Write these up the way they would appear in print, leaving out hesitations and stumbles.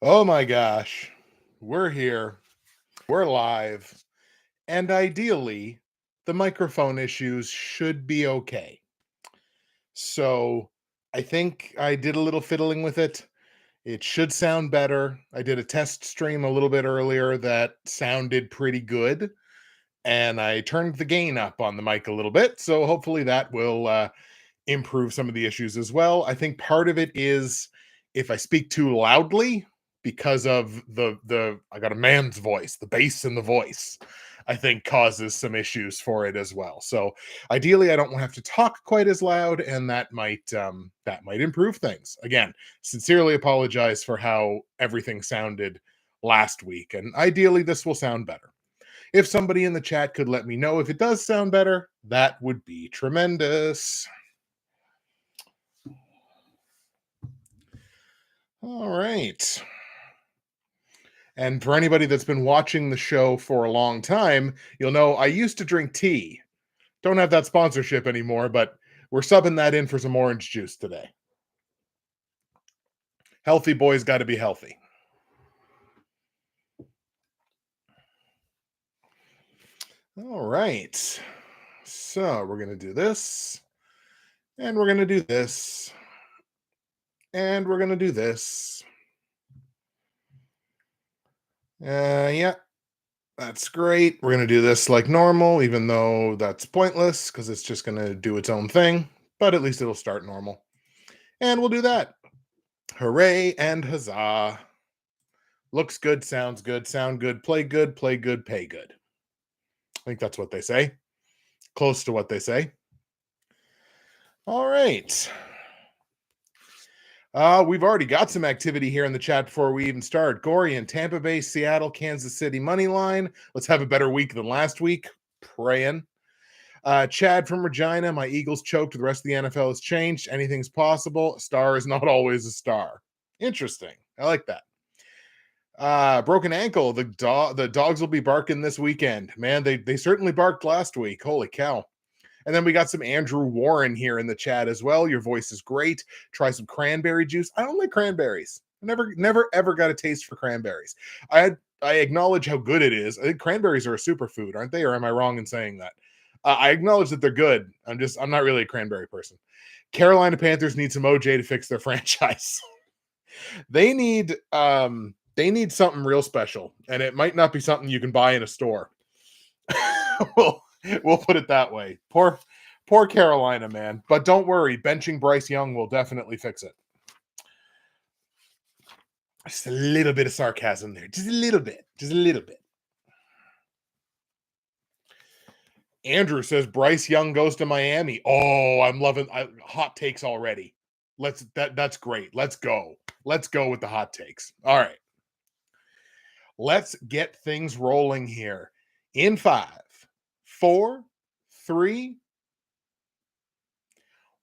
Oh my gosh. We're here. We're live. And ideally, the microphone issues should be okay. So I think I did a little fiddling with it. It should sound better. I did a test stream a little bit earlier that sounded pretty good. And I turned the gain up on the mic a little bit. So hopefully that will improve some of the issues as well. I think part of it is if I speak too loudly because of the I got a man's voice, the bass in the voice, I think causes some issues for it as well. So ideally I don't have to talk quite as loud, and that might improve things. Again, sincerely apologize for how everything sounded last week, and ideally this will sound better. If somebody in the chat could let me know if it does sound better, that would be tremendous. All right. And for anybody that's been watching the show for a long time, you'll know I used to drink tea. Don't have that sponsorship anymore, but we're subbing that in for some orange juice today. Healthy boys got to be healthy. All right. So we're going to do this, and we're going to do this, and we're going to do this. Yeah, that's great. We're going to do this like normal, even though that's pointless because it's just going to do its own thing, but at least it'll start normal. And we'll do that. Hooray and huzzah. Looks good, sound good, play good, pay good. I think that's what they say. Close to what they say. All right. We've already got some activity here in the chat before we even start. Gorian, Tampa Bay, Seattle, Kansas City money line. Let's have a better week than last week. Praying. Chad from Regina, my Eagles choked. The rest of the NFL has changed. Anything's possible. A star is not always a star. Interesting. I like that. Broken ankle. The dogs will be barking this weekend. Man, they certainly barked last week. Holy cow. And then we got some Andrew Warren here in the chat as well. Your voice is great. Try some cranberry juice. I don't like cranberries. I never ever got a taste for cranberries. I acknowledge how good it is. I think cranberries are a superfood, aren't they? Or am I wrong in saying that? I acknowledge that they're good. I'm not really a cranberry person. Carolina Panthers need some OJ to fix their franchise. They need something real special, and it might not be something you can buy in a store. We'll put it that way. Poor Carolina, man. But don't worry, benching Bryce Young will definitely fix it. Just a little bit of sarcasm there. Just a little bit. Andrew says Bryce Young goes to Miami. Oh, I'm loving hot takes already. That's great. Let's go. Let's go with the hot takes. All right. Let's get things rolling here. In 5, 4, 3.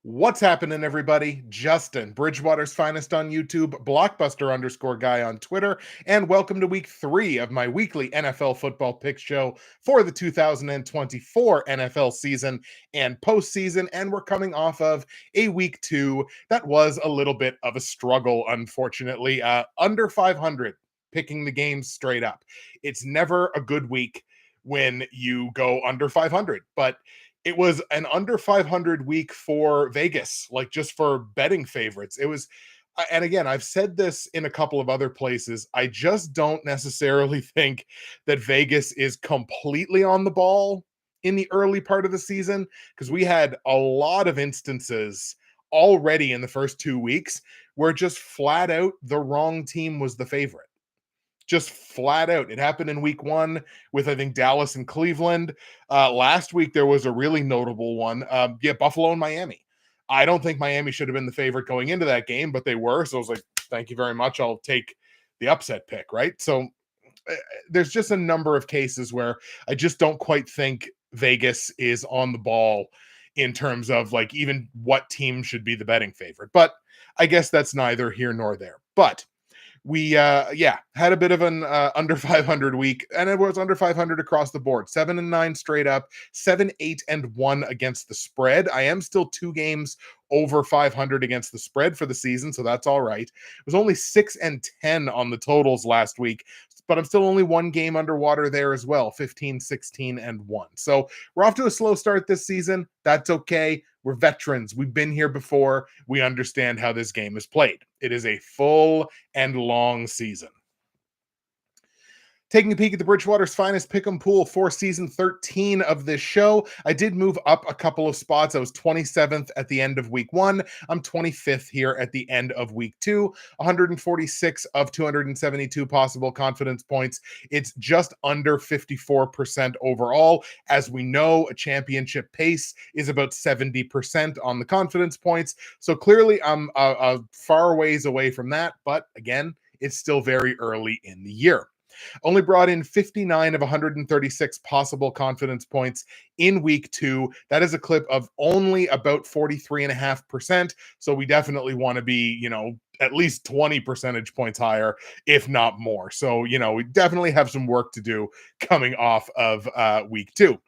What's happening, everybody? Justin, Bridgewater's finest on YouTube, Blockbuster_guy on Twitter, and welcome to week 3 of my weekly NFL football pick show for the 2024 NFL season and postseason. And we're coming off of a week 2 that was a little bit of a struggle, unfortunately. Under 500, picking the games straight up. It's never a good week when you go under 500, but it was an under 500 week for Vegas, like just for betting favorites. It was, and again, I've said this in a couple of other places. I just don't necessarily think that Vegas is completely on the ball in the early part of the season, because we had a lot of instances already in the first 2 weeks where just flat out the wrong team was the favorite. Just flat out. It happened in week 1 with, I think, Dallas and Cleveland. Last week, there was a really notable one. Buffalo and Miami. I don't think Miami should have been the favorite going into that game, but they were. So I was like, thank you very much. I'll take the upset pick, right? So there's just a number of cases where I just don't quite think Vegas is on the ball in terms of like even what team should be the betting favorite. But I guess that's neither here nor there. But We had a bit of an under 500 week, and it was under 500 across the board. 7-9 straight up, 7-8-1 against the spread. I am still 2 games over 500 against the spread for the season, so that's all right. It was only 6-10 on the totals last week, but I'm still only 1 game underwater there as well, 15-16-1. So we're off to a slow start this season. That's okay. We're veterans. We've been here before. We understand how this game is played. It is a full and long season. Taking a peek at the Bridgewater's finest pick'em pool for season 13 of this show, I did move up a couple of spots. I was 27th at the end of week 1. I'm 25th here at the end of week 2. 146 of 272 possible confidence points. It's just under 54% overall. As we know, a championship pace is about 70% on the confidence points. So clearly I'm a far ways away from that. But again, it's still very early in the year. Only brought in 59 of 136 possible confidence points in week 2. That is a clip of only about 43.5%. So we definitely want to be, at least 20 percentage points higher, if not more. So, we definitely have some work to do coming off of week 2.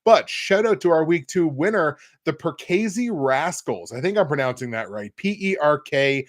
But shout out to our week 2 winner, the Perkasie Rascals. I think I'm pronouncing that right. Perkasie,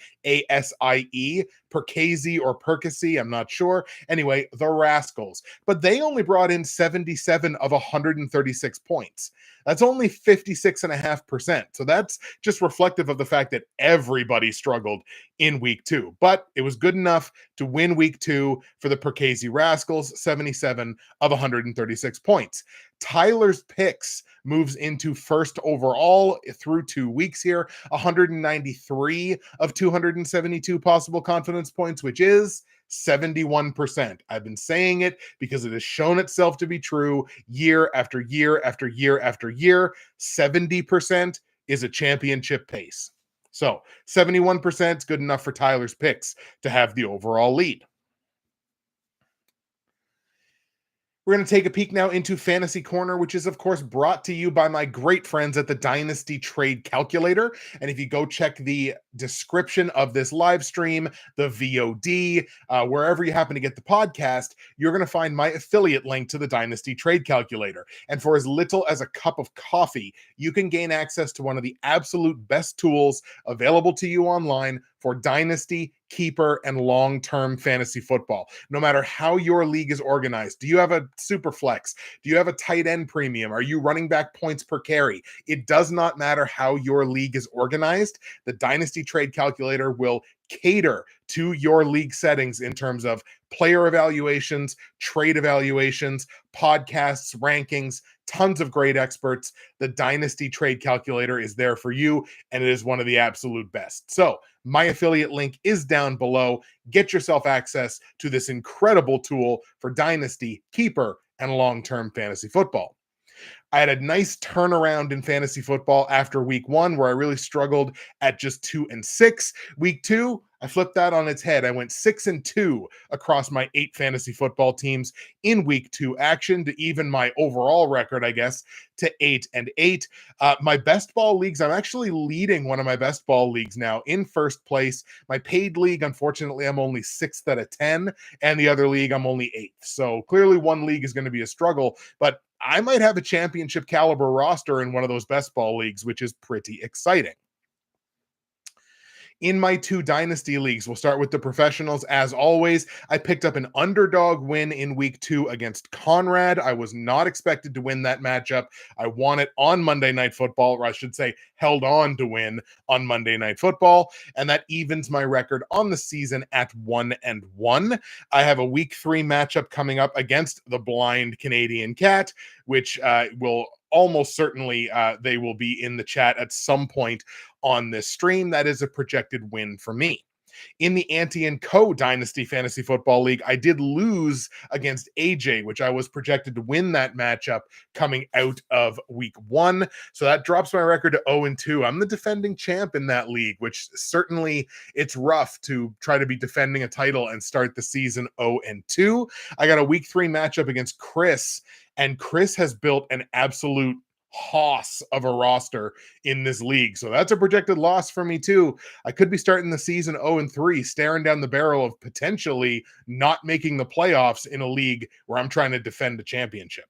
Perkasie or Perkasie, I'm not sure. Anyway, the Rascals. But they only brought in 77 of 136 points. That's only 56.5%. So that's just reflective of the fact that everybody struggled in week 2. But it was good enough to win week 2 for the Perkasie Rascals, 77 of 136 points. Tyler's Picks moves into first overall through 2 weeks here, 193 of 272 possible confidence points, which is 71%. I've been saying it because it has shown itself to be true year after year after year after year. 70% is a championship pace. So 71% is good enough for Tyler's Picks to have the overall lead. We're going to take a peek now into Fantasy Corner, which is, of course, brought to you by my great friends at the Dynasty Trade Calculator. And if you go check the description of this live stream, the VOD, wherever you happen to get the podcast, you're going to find my affiliate link to the Dynasty Trade Calculator. And for as little as a cup of coffee, you can gain access to one of the absolute best tools available to you online for dynasty, keeper, and long-term fantasy football. No matter how your league is organized, do you have a super flex? Do you have a tight end premium? Are you running back points per carry? It does not matter how your league is organized. The Dynasty Trade Calculator will cater to your league settings in terms of player evaluations, trade evaluations, podcasts, rankings, tons of great experts. The Dynasty Trade Calculator is there for you, and it is one of the absolute best. So my affiliate link is down below. Get yourself access to this incredible tool for Dynasty, Keeper, and long-term fantasy football. I had a nice turnaround in fantasy football after week 1, where I really struggled at just 2-6. Week 2, I flipped that on its head. I went 6-2 across my 8 fantasy football teams in week 2 action to even my overall record, I guess, to 8-8. My best ball leagues, I'm actually leading one of my best ball leagues now in first place. My paid league, unfortunately, I'm only 6th out of 10, and the other league, I'm only 8th. So clearly one league is going to be a struggle, but I might have a championship caliber roster in one of those best ball leagues, which is pretty exciting. In my 2 dynasty leagues, we'll start with the professionals. As always, I picked up an underdog win in week 2 against Conrad. I was not expected to win that matchup. I won it on Monday Night Football, or I should say held on to win on Monday Night Football, and that evens my record on the season at 1-1. I have a week 3 matchup coming up against the blind Canadian cat, which will almost certainly they will be in the chat at some point on this stream. That is a projected win for me. In the Ante and Co Dynasty Fantasy Football League, I did lose against AJ, which I was projected to win that matchup coming out of week 1. So that drops my record to 0-2. I'm the defending champ in that league, which certainly it's rough to try to be defending a title and start the season 0-2. I got a week 3 matchup against Chris, and Chris has built an absolute hoss of a roster in this league. So that's a projected loss for me too. I could be starting the season 0-3, staring down the barrel of potentially not making the playoffs in a league where I'm trying to defend a championship.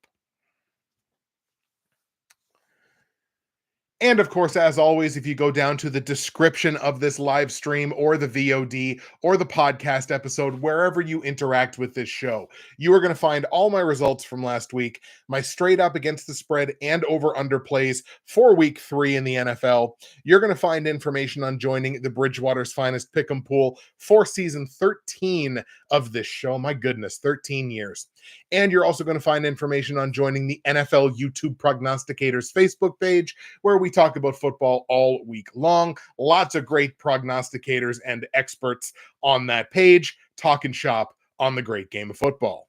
And of course, as always, if you go down to the description of this live stream or the VOD or the podcast episode, wherever you interact with this show, you are going to find all my results from last week, my straight up against the spread and over under plays for week 3 in the NFL. You're going to find information on joining the Bridgewater's Finest Pick'em Pool for season 13 of this show. My goodness, 13 years. And you're also going to find information on joining the NFL YouTube Prognosticators Facebook page, where we talk about football all week long. Lots of great prognosticators and experts on that page, talking shop on the great game of football.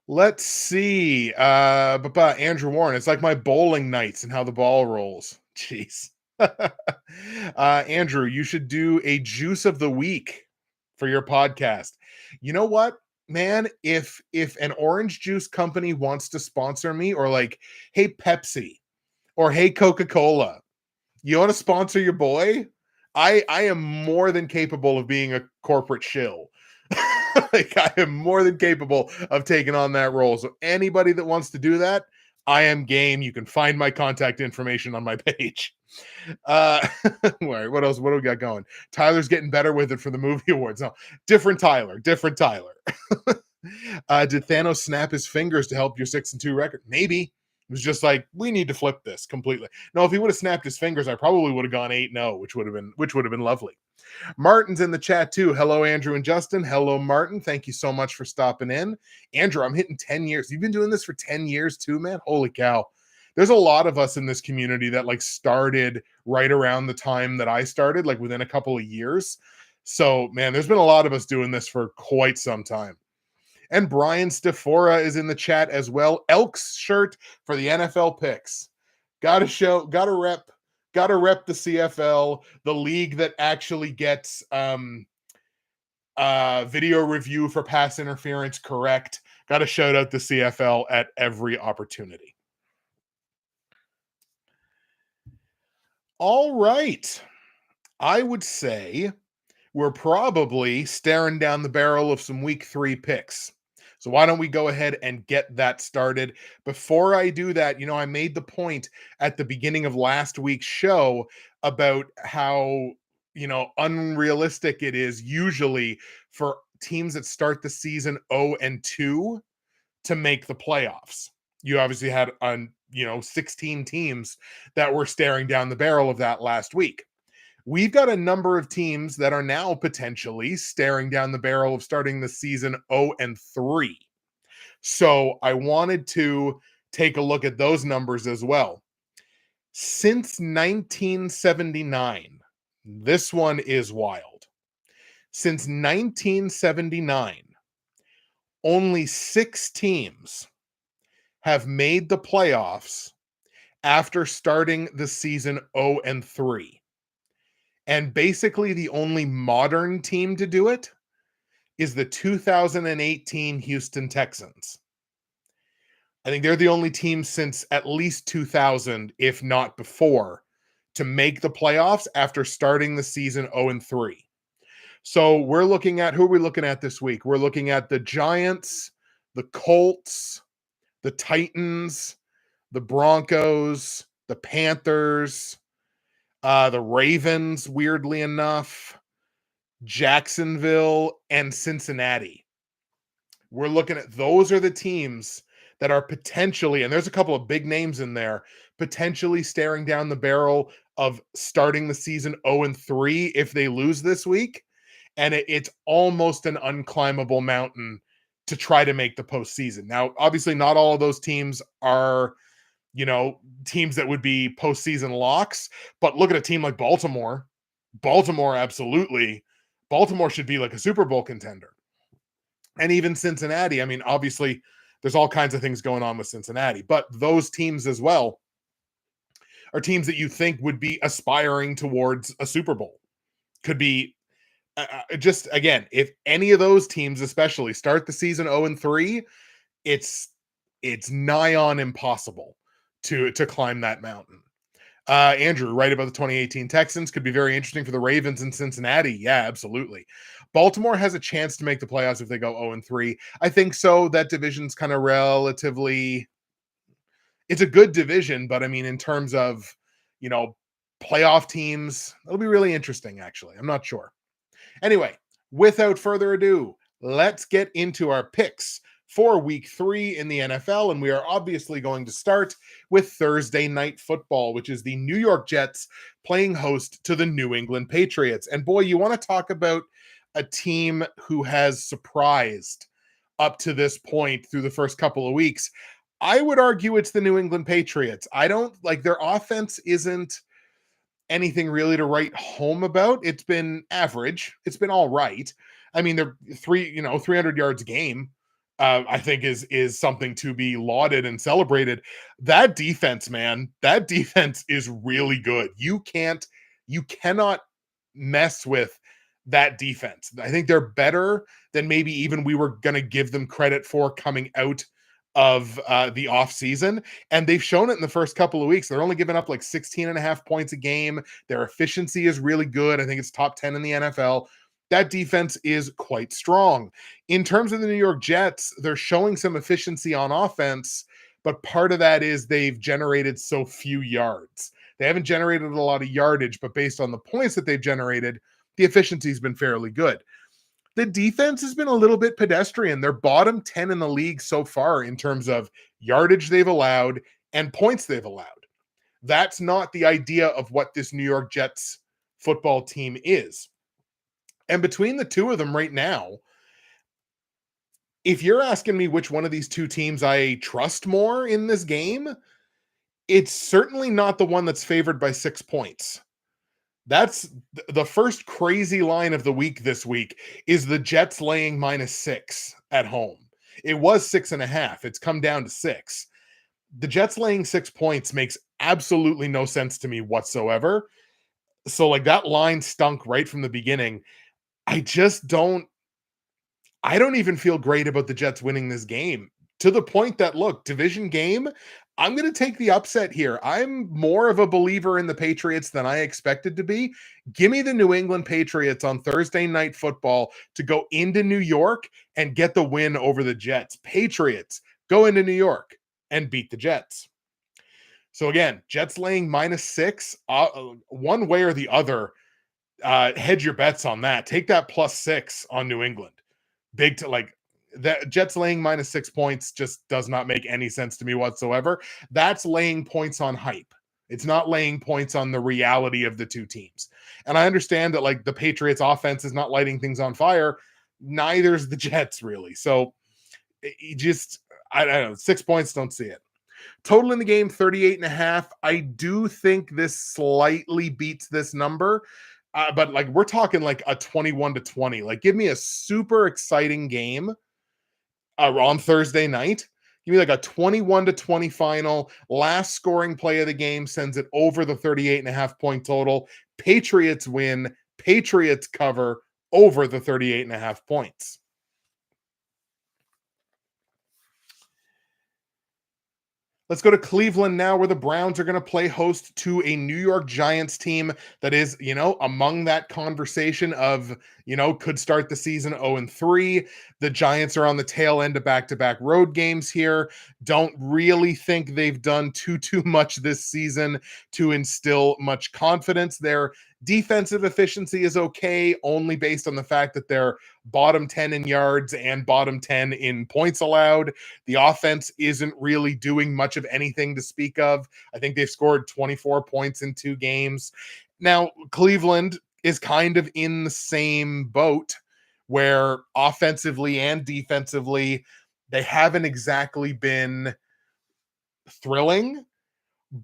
Let's see. Andrew Warren, it's like my bowling nights and how the ball rolls. Jeez. Andrew, you should do a juice of the week for your podcast. You know what, man? If an orange juice company wants to sponsor me, or like, hey, Pepsi, or hey, Coca-Cola, you want to sponsor your boy? I am more than capable of being a corporate shill. Like, I am more than capable of taking on that role. So anybody that wants to do that, I am game. You can find my contact information on my page. What else? What do we got going? Tyler's getting better with it for the movie awards. No, different Tyler. Did Thanos snap his fingers to help your 6-2 record? Maybe. It was just like, we need to flip this completely. No, if he would have snapped his fingers, I probably would have gone 8-0, which would have been lovely. Martin's in the chat too. Hello, Andrew and Justin. Hello, Martin. Thank you so much for stopping in. Andrew, I'm hitting 10 years. You've been doing this for 10 years too, man. Holy cow. There's a lot of us in this community that like started right around the time that I started, like within a couple of years. So, man, there's been a lot of us doing this for quite some time. And Brian Stefora is in the chat as well. Elks shirt for the NFL picks. Gotta rep the CFL, the league that actually gets video review for pass interference correct. Gotta shout out the CFL at every opportunity. All right. I would say we're probably staring down the barrel of some week 3 picks. So why don't we go ahead and get that started? Before I do that, I made the point at the beginning of last week's show about how, unrealistic it is usually for teams that start the season 0-2 to make the playoffs. You obviously had 16 teams that were staring down the barrel of that last week. We've got a number of teams that are now potentially staring down the barrel of starting the season 0-3. So I wanted to take a look at those numbers as well. Since 1979, this one is wild. Since 1979, only 6 teams have made the playoffs after starting the season 0-3. And basically the only modern team to do it is the 2018 Houston Texans. I think they're the only team since at least 2000, if not before, to make the playoffs after starting the season 0-3. So who are we looking at this week? We're looking at the Giants, the Colts, the Titans, the Broncos, the Panthers, the Ravens, weirdly enough, Jacksonville, and Cincinnati. We're looking at those are the teams that are potentially, and there's a couple of big names in there, potentially staring down the barrel of starting the season 0-3 if they lose this week. And it's almost an unclimbable mountain to try to make the postseason. Now, obviously, not all of those teams are teams that would be postseason locks, but look at a team like Baltimore. Absolutely. Baltimore should be like a Super Bowl contender. And even Cincinnati. I mean, obviously, there's all kinds of things going on with Cincinnati, but those teams as well are teams that you think would be aspiring towards a Super Bowl. Could be just, again, if any of those teams especially start the season 0-3, it's it's nigh on impossible to climb that mountain. Andrew, right about the 2018 Texans, could be very interesting for the Ravens in Cincinnati. Yeah, absolutely. Baltimore has a chance to make the playoffs if they go 0-3. I think so. That division's kind of relatively, it's a good division, but I mean, in terms of, you know, playoff teams, it'll be really interesting, actually. I'm not sure. Anyway, without further ado, let's get into our picks for week 3 in the NFL. And we are obviously going to start with Thursday night football, which is the New York Jets playing host to the New England Patriots. And boy, you want to talk about a team who has surprised up to this point through the first couple of weeks. I would argue it's the New England Patriots. I don't like their offense isn't anything really to write home about. It's been average. It's been all right. I mean, they're 300 yards a game. I think is something to be lauded and celebrated. That defense, man, that defense is really good. You cannot mess with that defense. I think they're better than maybe even we were going to give them credit for coming out of the off season, and they've shown it in the first couple of weeks. They're only giving up like 16 and a half points a game. Their efficiency is really good. I think it's top 10 in the NFL. That defense is quite strong. In terms of the New York Jets, they're showing some efficiency on offense, but part of that is they've generated so few yards. They haven't generated a lot of yardage, but based on the points that they've generated, the efficiency has been fairly good. The defense has been a little bit pedestrian. They're bottom 10 in the league so far in terms of yardage they've allowed and points they've allowed. That's not the idea of what this New York Jets football team is. And between the two of them right now, if you're asking me which one of these two teams I trust more in this game, it's certainly not the one that's favored by 6 points. That's the first crazy line of the week this week is the Jets laying -6 at home. It was 6.5. It's come down to 6. The Jets laying 6 points makes absolutely no sense to me whatsoever. So like that line stunk right from the beginning. I don't even feel great about the Jets winning this game, to the point that, look, division game, I'm going to take the upset here. I'm more of a believer in the Patriots than I expected to be. Give me the New England Patriots on Thursday night football to go into New York and get the win over the Jets. Patriots, go into New York and beat the Jets. So again, Jets laying -6, one way or the other, hedge your bets on that. Take that +6 on New England. Big to like that Jets laying -6 points just does not make any sense to me whatsoever. That's laying points on hype. It's not laying points on the reality of the two teams. And I understand that like the Patriots offense is not lighting things on fire. Neither's the Jets really. So I don't know. 6 points, don't see it. Total in the game, 38.5. I do think this slightly beats this number. But like we're talking like a 21-20. Like give me a super exciting game on Thursday night. Give me like a 21-20 final. Last scoring play of the game sends it over the 38.5 point total. Patriots win. Patriots cover over the 38.5 points. Let's go to Cleveland now, where the Browns are going to play host to a New York Giants team that is, among that conversation of, could start the season 0-3. The Giants are on the tail end of back-to-back road games here. Don't really think they've done too much this season to instill much confidence. Their defensive efficiency is okay, only based on the fact that they're bottom 10 in yards and bottom 10 in points allowed. The offense isn't really doing much of anything to speak of. I think they've scored 24 points in 2 games. Now, Cleveland is kind of in the same boat where offensively and defensively, they haven't exactly been thrilling.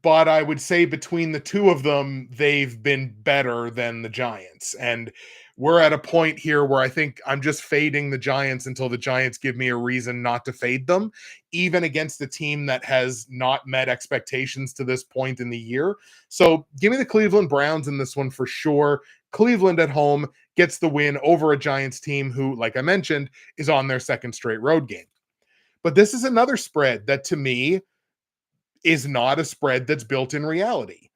But I would say between the two of them, they've been better than the Giants. And we're at a point here where I think I'm just fading the Giants until the Giants give me a reason not to fade them, even against the team that has not met expectations to this point in the year. So give me the Cleveland Browns in this one for sure. Cleveland at home gets the win over a Giants team who, like I mentioned, is on their second straight road game. But this is another spread that to me is not a spread that's built in reality.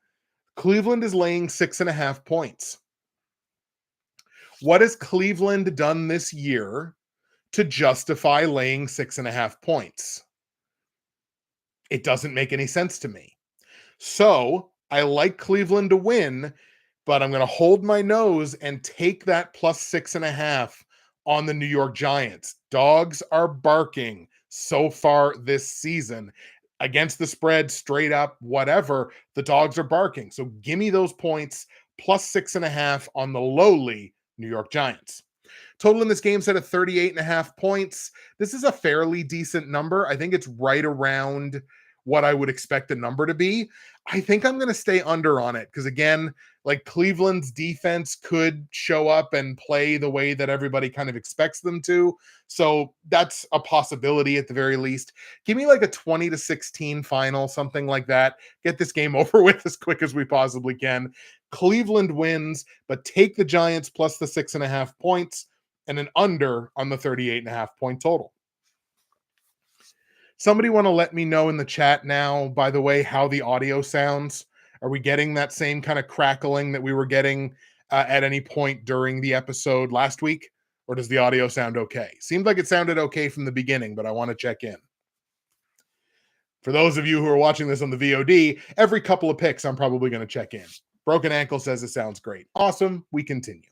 Cleveland is laying 6.5 points. What has Cleveland done this year to justify laying 6.5 points? It doesn't make any sense to me. So I like Cleveland to win, but I'm going to hold my nose and take that plus 6.5 on the New York Giants. Dogs are barking so far this season. Against the spread, straight up, whatever, the dogs are barking. So give me those points plus 6.5 on the lowly New York Giants. Total in this game set at 38.5 points. This is a fairly decent number. I think it's right around what I would expect the number to be. I think I'm going to stay under on it because, again, like Cleveland's defense could show up and play the way that everybody kind of expects them to. So that's a possibility at the very least. Give me like a 20-16 final, something like that. Get this game over with as quick as we possibly can. Cleveland wins, but take the Giants plus the 6.5 points and an under on the 38.5 point total. Somebody want to let me know in the chat now, by the way, how the audio sounds? Are we getting that same kind of crackling that we were getting at any point during the episode last week? Or does the audio sound okay? Seemed like it sounded okay from the beginning, but I want to check in. For those of you who are watching this on the VOD, every couple of picks, I'm probably going to check in. Broken Ankle says it sounds great. Awesome. We continue.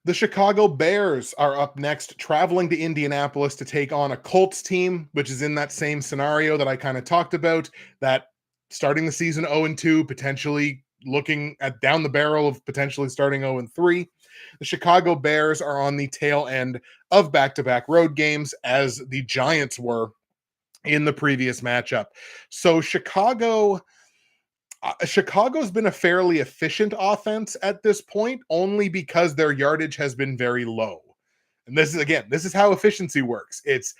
The Chicago Bears are up next, traveling to Indianapolis to take on a Colts team, which is in that same scenario that I kind of talked about, that starting the season 0-2, potentially looking at down the barrel of potentially starting 0-3. The Chicago Bears are on the tail end of back-to-back road games, as the Giants were in the previous matchup. So Chicago's been a fairly efficient offense at this point, only because their yardage has been very low. And this is how efficiency works. It's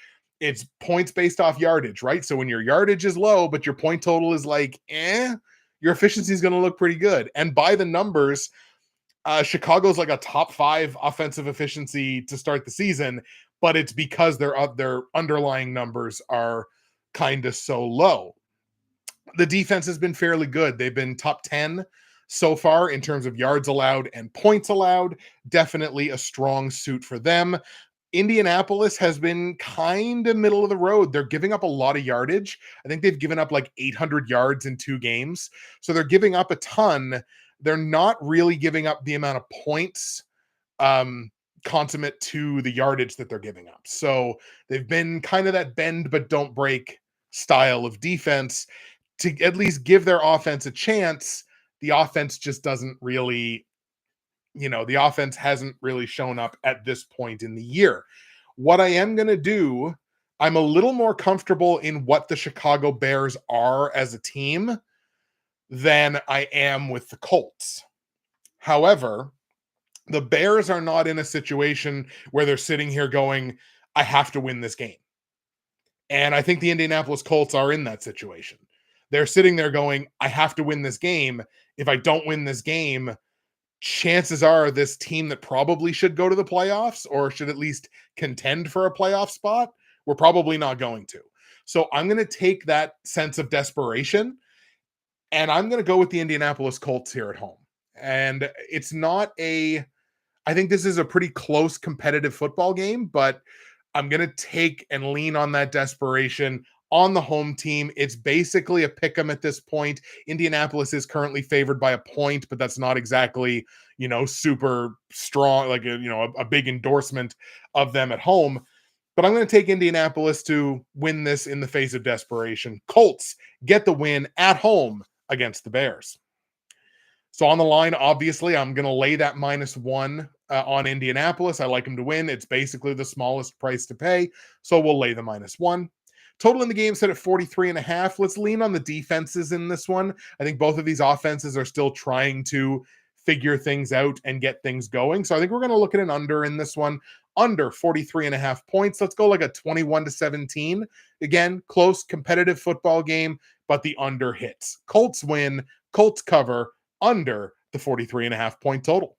points based off yardage, right? So when your yardage is low, but your point total is like, your efficiency is going to look pretty good. And by the numbers, Chicago's like a top 5 offensive efficiency to start the season, but it's because their underlying numbers are kind of so low. The defense has been fairly good. They've been top 10 so far in terms of yards allowed and points allowed. Definitely a strong suit for them. Indianapolis has been kind of middle of the road. They're giving up a lot of yardage. I think they've given up like 800 yards in 2 games. So they're giving up a ton. They're not really giving up the amount of points consummate to the yardage that they're giving up. So they've been kind of that bend but don't break style of defense to at least give their offense a chance. The offense just doesn't really, the offense hasn't really shown up at this point in the year. What I am going to do, I'm a little more comfortable in what the Chicago Bears are as a team than I am with the Colts. However, the Bears are not in a situation where they're sitting here going, I have to win this game. And I think the Indianapolis Colts are in that situation. They're sitting there going, I have to win this game. If I don't win this game, chances are this team that probably should go to the playoffs or should at least contend for a playoff spot, we're probably not going to. So I'm going to take that sense of desperation and I'm going to go with the Indianapolis Colts here at home. And it's not I think this is a pretty close competitive football game, but I'm going to take and lean on that desperation on the home team. It's basically a pick 'em at this point. Indianapolis is currently favored by a point, but that's not exactly, super strong, like a big endorsement of them at home. But I'm going to take Indianapolis to win this in the face of desperation. Colts get the win at home against the Bears. So on the line, obviously, I'm going to lay that -1 on Indianapolis. I like them to win. It's basically the smallest price to pay. So we'll lay the -1. Total in the game set at 43.5. Let's lean on the defenses in this one. I think both of these offenses are still trying to figure things out and get things going. So I think we're going to look at an under in this one. Under 43.5 points. Let's go like a 21-17. Again, close, competitive football game, but the under hits. Colts win. Colts cover under the 43.5 point total.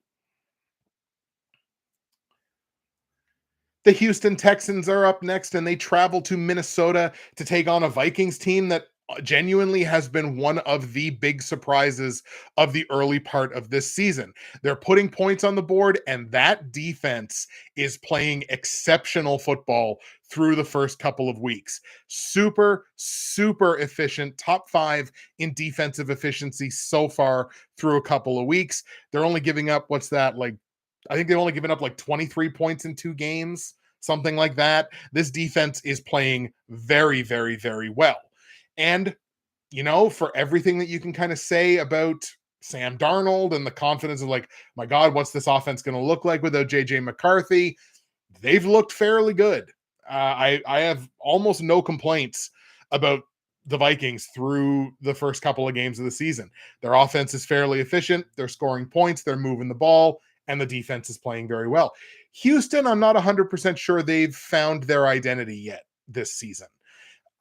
The Houston Texans are up next, and they travel to Minnesota to take on a Vikings team that genuinely has been one of the big surprises of the early part of this season. They're putting points on the board, and that defense is playing exceptional football through the first couple of weeks. Super, super efficient, top 5 in defensive efficiency so far through a couple of weeks. They're only giving up, what's that, like, I think they've only given up like 23 points in 2 games, something like that. This defense is playing very, very, very well. And, for everything that you can kind of say about Sam Darnold and the confidence of like, my God, what's this offense going to look like without JJ McCarthy? They've looked fairly good. I have almost no complaints about the Vikings through the first couple of games of the season. Their offense is fairly efficient. They're scoring points. They're moving the ball, and the defense is playing very well. Houston, I'm not 100% sure they've found their identity yet this season.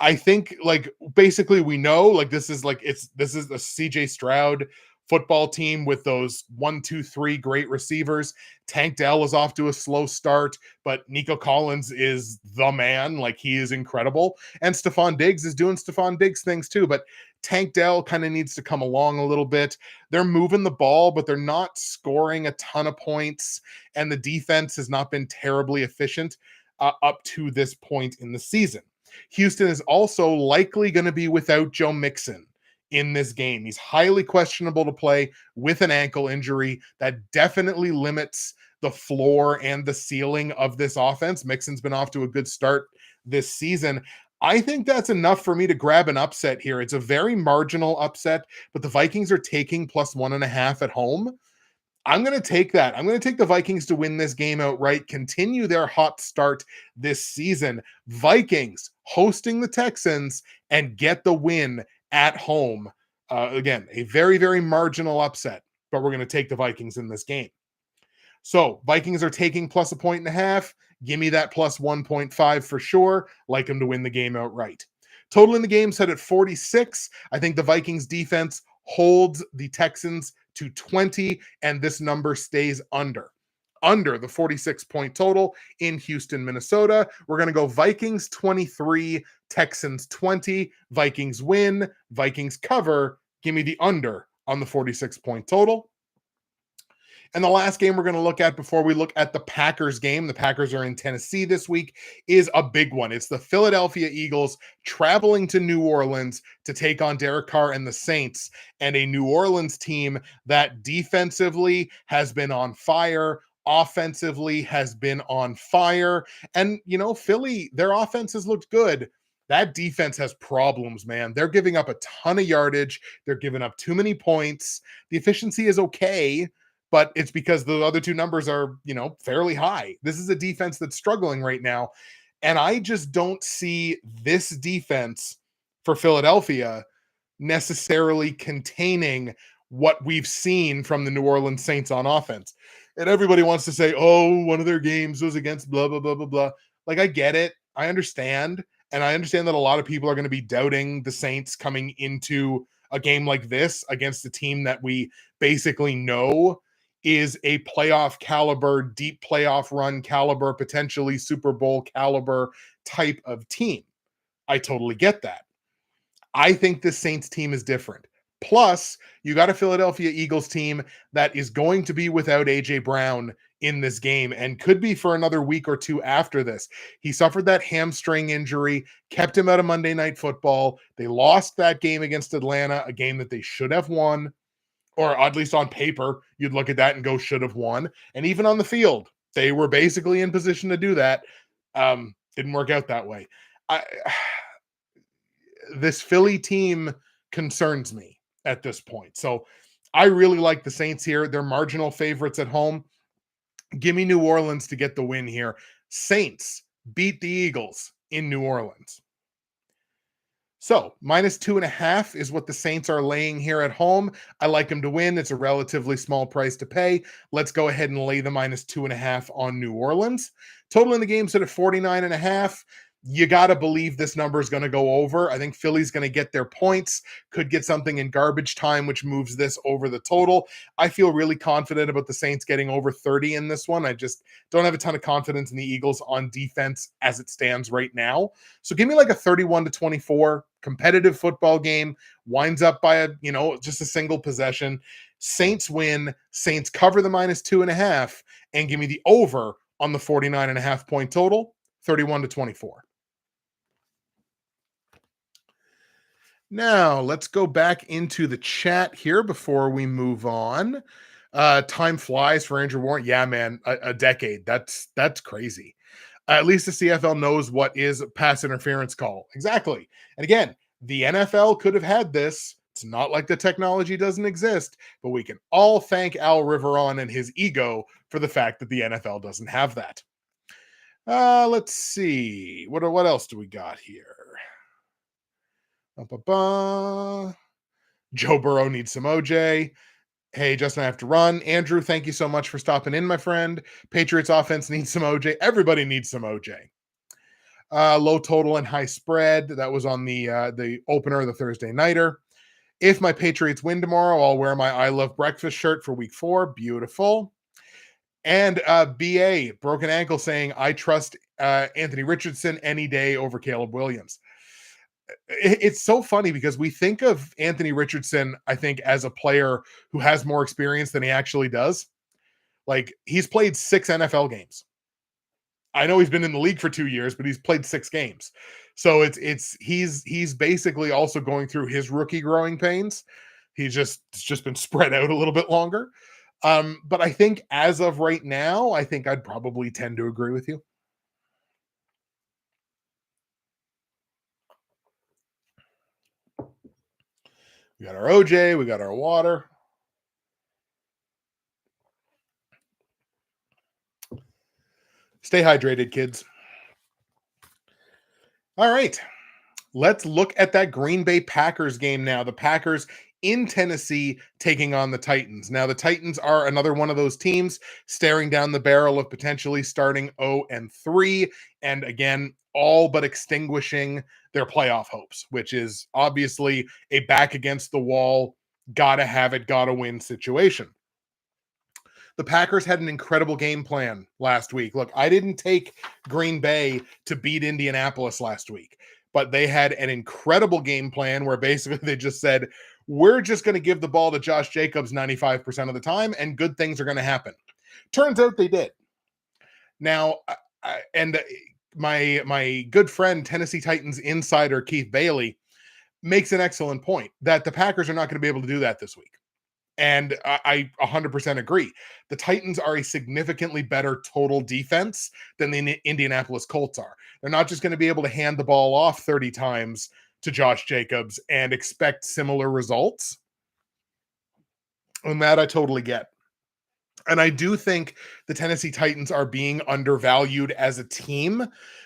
I think like basically we know like this is the CJ Stroud football team with those 1, 2, 3 great receivers. Tank Dell is off to a slow start, but Nico Collins is the man. Like he is incredible. And Stephon Diggs is doing Stephon Diggs things too. But Tank Dell kind of needs to come along a little bit. They're moving the ball, but they're not scoring a ton of points. And the defense has not been terribly efficient up to this point in the season. Houston is also likely going to be without Joe Mixon in this game. He's highly questionable to play with an ankle injury. That definitely limits the floor and the ceiling of this offense. Mixon's been off to a good start this season. I think that's enough for me to grab an upset here. It's a very marginal upset, but the Vikings are taking +1.5 at home. I'm going to take that. I'm going to take the Vikings to win this game outright, continue their hot start this season. Vikings hosting the Texans and get the win at home. Again, a very, very marginal upset, but we're going to take the Vikings in this game. So Vikings are taking +1.5. Give me that +1.5 for sure. Like them to win the game outright. Total in the game set at 46. I think the Vikings defense holds the Texans to 20, and this number stays under the 46-point total in Houston, Minnesota. We're going to go Vikings 23, Texans 20. Vikings win, Vikings cover. Give me the under on the 46-point total. And the last game we're going to look at before we look at the Packers game, the Packers are in Tennessee this week, is a big one. It's the Philadelphia Eagles traveling to New Orleans to take on Derek Carr and the Saints, and a New Orleans team that defensively has been on fire, offensively has been on fire. And, Philly, their offense has looked good. That defense has problems, man. They're giving up a ton of yardage. They're giving up too many points. The efficiency is okay, but it's because the other two numbers are, fairly high. This is a defense that's struggling right now. And I just don't see this defense for Philadelphia necessarily containing what we've seen from the New Orleans Saints on offense. And everybody wants to say, oh, one of their games was against blah, blah, blah, blah, blah. Like, I get it. I understand. And I understand that a lot of people are going to be doubting the Saints coming into a game like this against a team that we basically know is a playoff caliber, deep playoff run caliber, potentially Super Bowl caliber type of team. I totally get that. I think this Saints team is different. Plus, you got a Philadelphia Eagles team that is going to be without A.J. Brown in this game and could be for another week or two after this. He suffered that hamstring injury, kept him out of Monday Night Football. They lost that game against Atlanta, a game that they should have won. Or at least on paper, you'd look at that and go, should have won. And even on the field, they were basically in position to do that. Didn't work out that way. This Philly team concerns me at this point. So I really like the Saints here. They're marginal favorites at home. Give me New Orleans to get the win here. Saints beat the Eagles in New Orleans. So -2.5 is what the Saints are laying here at home. I like them to win. It's a relatively small price to pay. Let's go ahead and lay the -2.5 on New Orleans. Total in the game set at 49.5. You got to believe this number is going to go over. I think Philly's going to get their points, could get something in garbage time, which moves this over the total. I feel really confident about the Saints getting over 30 in this one. I just don't have a ton of confidence in the Eagles on defense as it stands right now. So give me like a 31-24 competitive football game, winds up by just a single possession. Saints win, Saints cover the -2.5, and give me the over on the 49.5 point total, 31-24. Now, let's go back into the chat here before we move on. Time flies for Andrew Warren. Yeah, man, a decade. That's crazy. At least the CFL knows what is a pass interference call. Exactly. And again, the NFL could have had this. It's not like the technology doesn't exist, but we can all thank Al Riveron and his ego for the fact that the NFL doesn't have that. Let's see. What else do we got here? Ba-ba-ba. Joe Burrow needs some OJ. Hey, Justin, I have to run. Andrew, thank you so much for stopping in, my friend. Patriots offense needs some OJ. Everybody needs some OJ. Low total and high spread. That was on the opener, the Thursday nighter. If my Patriots win tomorrow, I'll wear my I Love Breakfast shirt for week 4. Beautiful. And BA, broken ankle, saying, I trust Anthony Richardson any day over Caleb Williams. It's so funny because we think of Anthony Richardson, I think, as a player who has more experience than he actually does. Like, he's played 6 NFL games. I know he's been in the league for 2 years, but he's played 6 games. So he's basically also going through his rookie growing pains. It's just been spread out a little bit longer. But I think as of right now, I think I'd probably tend to agree with you. We got our OJ, we got our water. Stay hydrated, kids. All right. Let's look at that Green Bay Packers game now. The Packers in Tennessee taking on the Titans. Now, the Titans are another one of those teams staring down the barrel of potentially starting 0-3, and again, all but extinguishing their playoff hopes, which is obviously a back against the wall, gotta have it, gotta win situation. The Packers had an incredible game plan last week. Look, I didn't take Green Bay to beat Indianapolis last week, but they had an incredible game plan where basically they just said, we're just going to give the ball to Josh Jacobs 95% of the time, and good things are going to happen. Turns out they did. Now, my good friend, Tennessee Titans insider Keith Bailey, makes an excellent point that the Packers are not going to be able to do that this week. And I 100% agree. The Titans are a significantly better total defense than the Indianapolis Colts are. They're not just going to be able to hand the ball off 30 times to Josh Jacobs and expect similar results. And that I totally get. And I do think the Tennessee Titans are being undervalued as a team,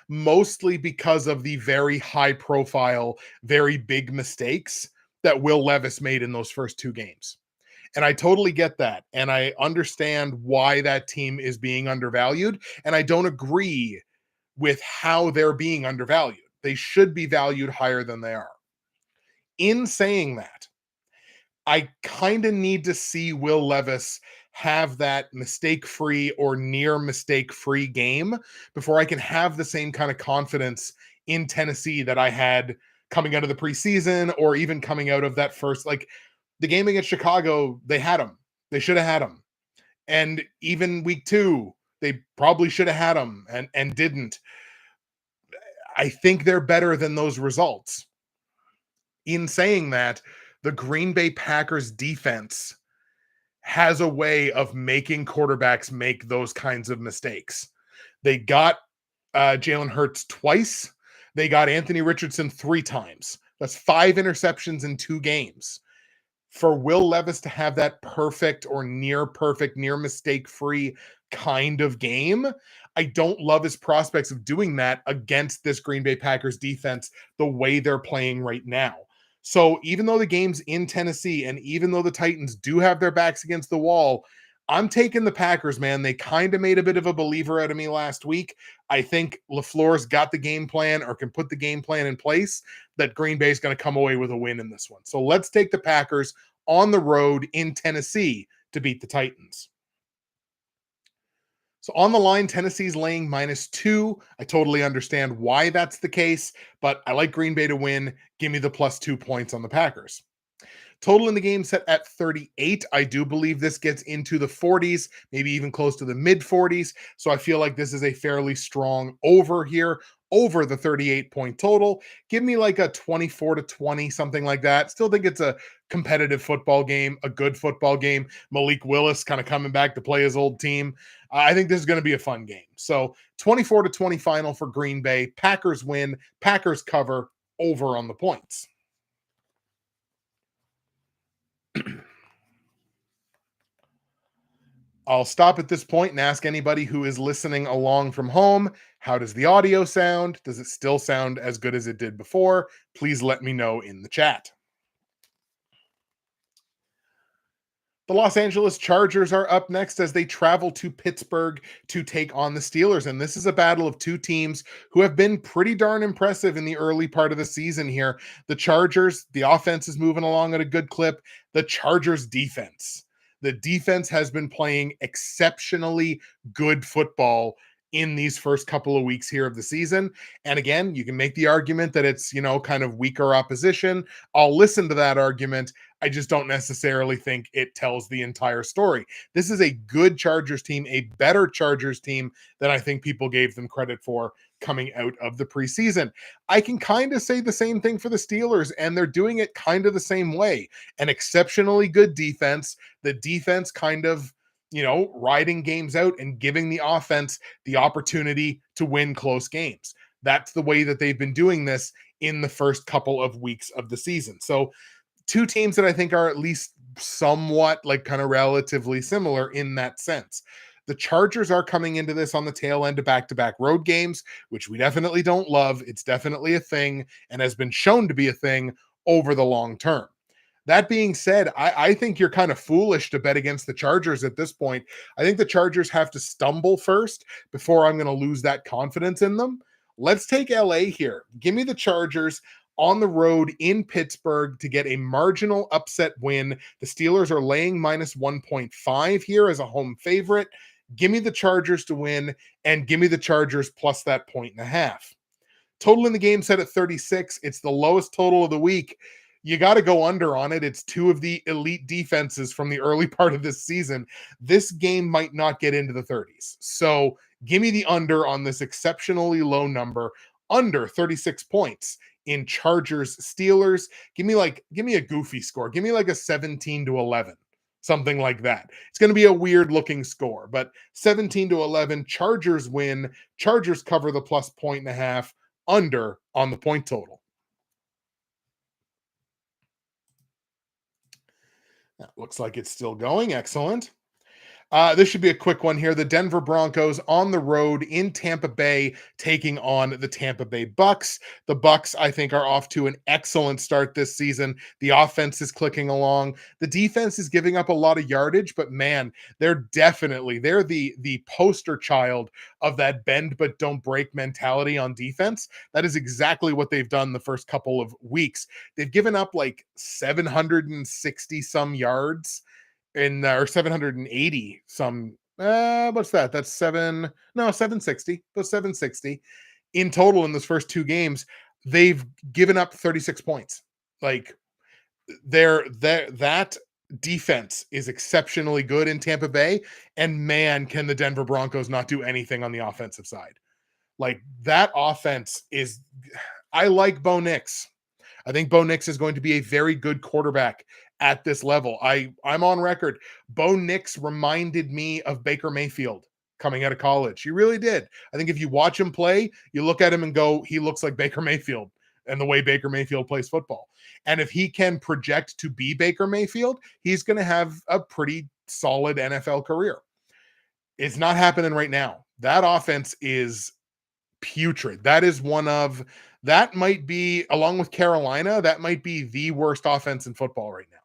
mostly because of the very high profile, very big mistakes that Will Levis made in those first 2 games. And I totally get that. And I understand why that team is being undervalued. And I don't agree with how they're being undervalued. They should be valued higher than they are. In saying that, I kind of need to see Will Levis have that mistake-free or near mistake-free game before I can have the same kind of confidence in Tennessee that I had coming out of the preseason or even coming out of that first, like, the game against Chicago, they had him. They should have had him. And even week 2, they probably should have had him and didn't. I think they're better than those results. In saying that, the Green Bay Packers defense has a way of making quarterbacks make those kinds of mistakes. They got Jalen Hurts twice. They got Anthony Richardson 3 times. That's 5 interceptions in 2 games. For Will Levis to have that perfect or near perfect, near mistake-free kind of game, I don't love his prospects of doing that against this Green Bay Packers defense the way they're playing right now. So even though the game's in Tennessee and even though the Titans do have their backs against the wall, I'm taking the Packers, man. They kind of made a bit of a believer out of me last week. I think LaFleur's got the game plan or can put the game plan in place that Green Bay is going to come away with a win in this one. So let's take the Packers on the road in Tennessee to beat the Titans. So on the line, Tennessee's laying -2. I totally understand why that's the case, but I like Green Bay to win. Give me the +2 points on the Packers. Total in the game set at 38. I do believe this gets into the 40s, maybe even close to the mid 40s. So I feel like this is a fairly strong over here, over the 38-point total. Give me like a 24-20, something like that. Still think it's a competitive football game, a good football game. Malik Willis kind of coming back to play his old team. I think this is going to be a fun game. So 24-20 final for Green Bay. Packers win, Packers cover, over on the points. I'll stop at this point and ask anybody who is listening along from home, how does the audio sound? Does it still sound as good as it did before? Please let me know in the chat. The Los Angeles Chargers are up next as they travel to Pittsburgh to take on the Steelers. And this is a battle of two teams who have been pretty darn impressive in the early part of the season here. The Chargers, the offense is moving along at a good clip. The Chargers defense. The defense has been playing exceptionally good football in these first couple of weeks here of the season. And again, you can make the argument that it's, kind of weaker opposition. I'll listen to that argument. I just don't necessarily think it tells the entire story. This is a good Chargers team, a better Chargers team than I think people gave them credit for coming out of the preseason. I can kind of say the same thing for the Steelers, and they're doing it kind of the same way. An exceptionally good defense, the defense kind of, riding games out and giving the offense the opportunity to win close games. That's the way that they've been doing this in the first couple of weeks of the season. So two teams that I think are at least somewhat like kind of relatively similar in that sense. The Chargers are coming into this on the tail end of back-to-back road games, which we definitely don't love. It's definitely a thing and has been shown to be a thing over the long term. That being said, I think you're kind of foolish to bet against the Chargers at this point. I think the Chargers have to stumble first before I'm going to lose that confidence in them. Let's take LA here. Give me the Chargers on the road in Pittsburgh to get a marginal upset win. The Steelers are laying -1.5 here as a home favorite. Give me the Chargers to win and give me the Chargers plus that 1.5. Total in the game set at 36. It's the lowest total of the week. You got to go under on it. It's two of the elite defenses from the early part of this season. This game might not get into the 30s. So give me the under on this exceptionally low number, under 36 points in Chargers Steelers. Give me a goofy score. Give me like a 17-11, something like that. It's going to be a weird looking score, but 17-11, Chargers win. Chargers cover the plus 1.5, under on the point total. That looks like it's still going. Excellent. This should be a quick one here. The Denver Broncos on the road in Tampa Bay taking on the Tampa Bay Bucks. The Bucks, I think, are off to an excellent start this season. The offense is clicking along. The defense is giving up a lot of yardage, but man, they're the poster child of that bend but don't break mentality on defense. That is exactly what they've done the first couple of weeks. They've given up like 760 some yards or 780 some what's that? That's 760. That's 760 in total in those first two games. They've given up 36 points. Like that defense is exceptionally good in Tampa Bay, and man, can the Denver Broncos not do anything on the offensive side. Like that offense is I like Bo Nix. I think Bo Nix is going to be a very good quarterback at this level. I'm on record. Bo Nix reminded me of Baker Mayfield coming out of college. He really did. I think if you watch him play, you look at him and go, he looks like Baker Mayfield and the way Baker Mayfield plays football. And if he can project to be Baker Mayfield, he's going to have a pretty solid NFL career. It's not happening right now. That offense is putrid. That might be, along with Carolina, that might be the worst offense in football right now.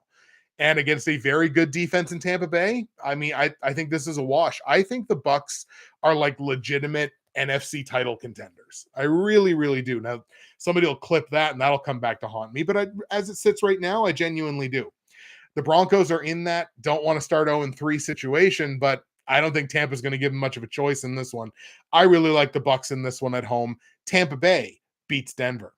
and against a very good defense in Tampa Bay, I mean, I think this is a wash. I think the Bucks are like legitimate NFC title contenders. I really, really do. Now, somebody will clip that and that'll come back to haunt me, but as it sits right now, I genuinely do. The Broncos are in that don't want to start 0-3 situation, but I don't think Tampa's going to give them much of a choice in this one. I really like the Bucks in this one at home. Tampa Bay beats Denver.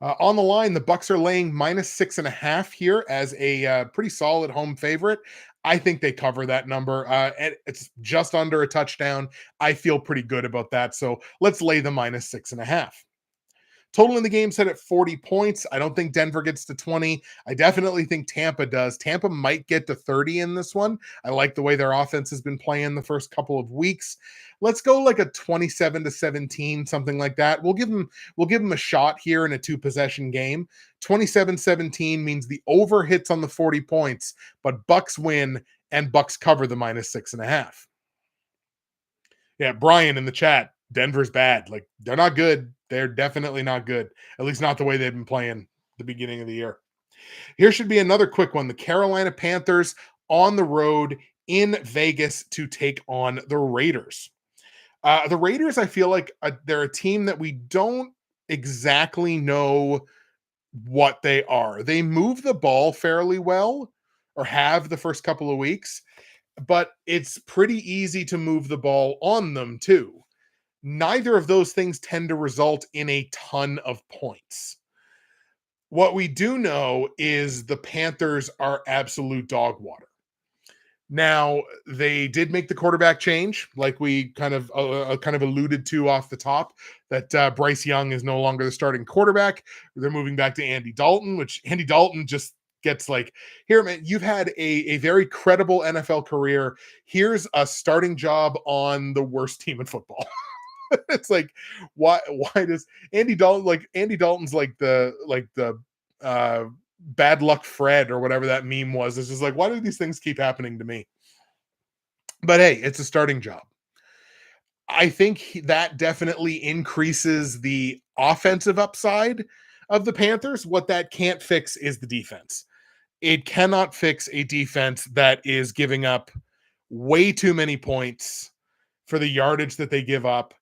On the line, the Bucks are laying -6.5 here as a pretty solid home favorite. I think they cover that number. And it's just under a touchdown. I feel pretty good about that. So let's lay the -6.5. Total in the game set at 40 points. I don't think Denver gets to 20. I definitely think Tampa does. Tampa might get to 30 in this one. I like the way their offense has been playing the first couple of weeks. Let's go like a 27-17, something like that. We'll give them a shot here in a two-possession game. 27-17 means the over hits on the 40 points, but Bucks win and Bucks cover the -6.5. Yeah, Brian in the chat. Denver's bad. Like, they're not good. They're definitely not good. At least not the way they've been playing the beginning of the year. Here should be another quick one. The Carolina Panthers on the road in Vegas to take on the Raiders. The Raiders, I feel like they're a team that we don't exactly know what they are. They move the ball fairly well, or have the first couple of weeks, but it's pretty easy to move the ball on them too. Neither of those things tend to result in a ton of points. What we do know is the Panthers are absolute dog water. Now, they did make the quarterback change, like we kind of alluded to off the top, that Bryce Young is no longer the starting quarterback. They're moving back to Andy Dalton, which Andy Dalton just gets like, here, man, you've had a very credible NFL career. Here's a starting job on the worst team in football. It's like, why does Andy Dalton's like the bad luck Fred or whatever that meme was. It's just like, why do these things keep happening to me? But hey, it's a starting job. I think that definitely increases the offensive upside of the Panthers. What that can't fix is the defense. It cannot fix a defense that is giving up way too many points for the yardage that they give up.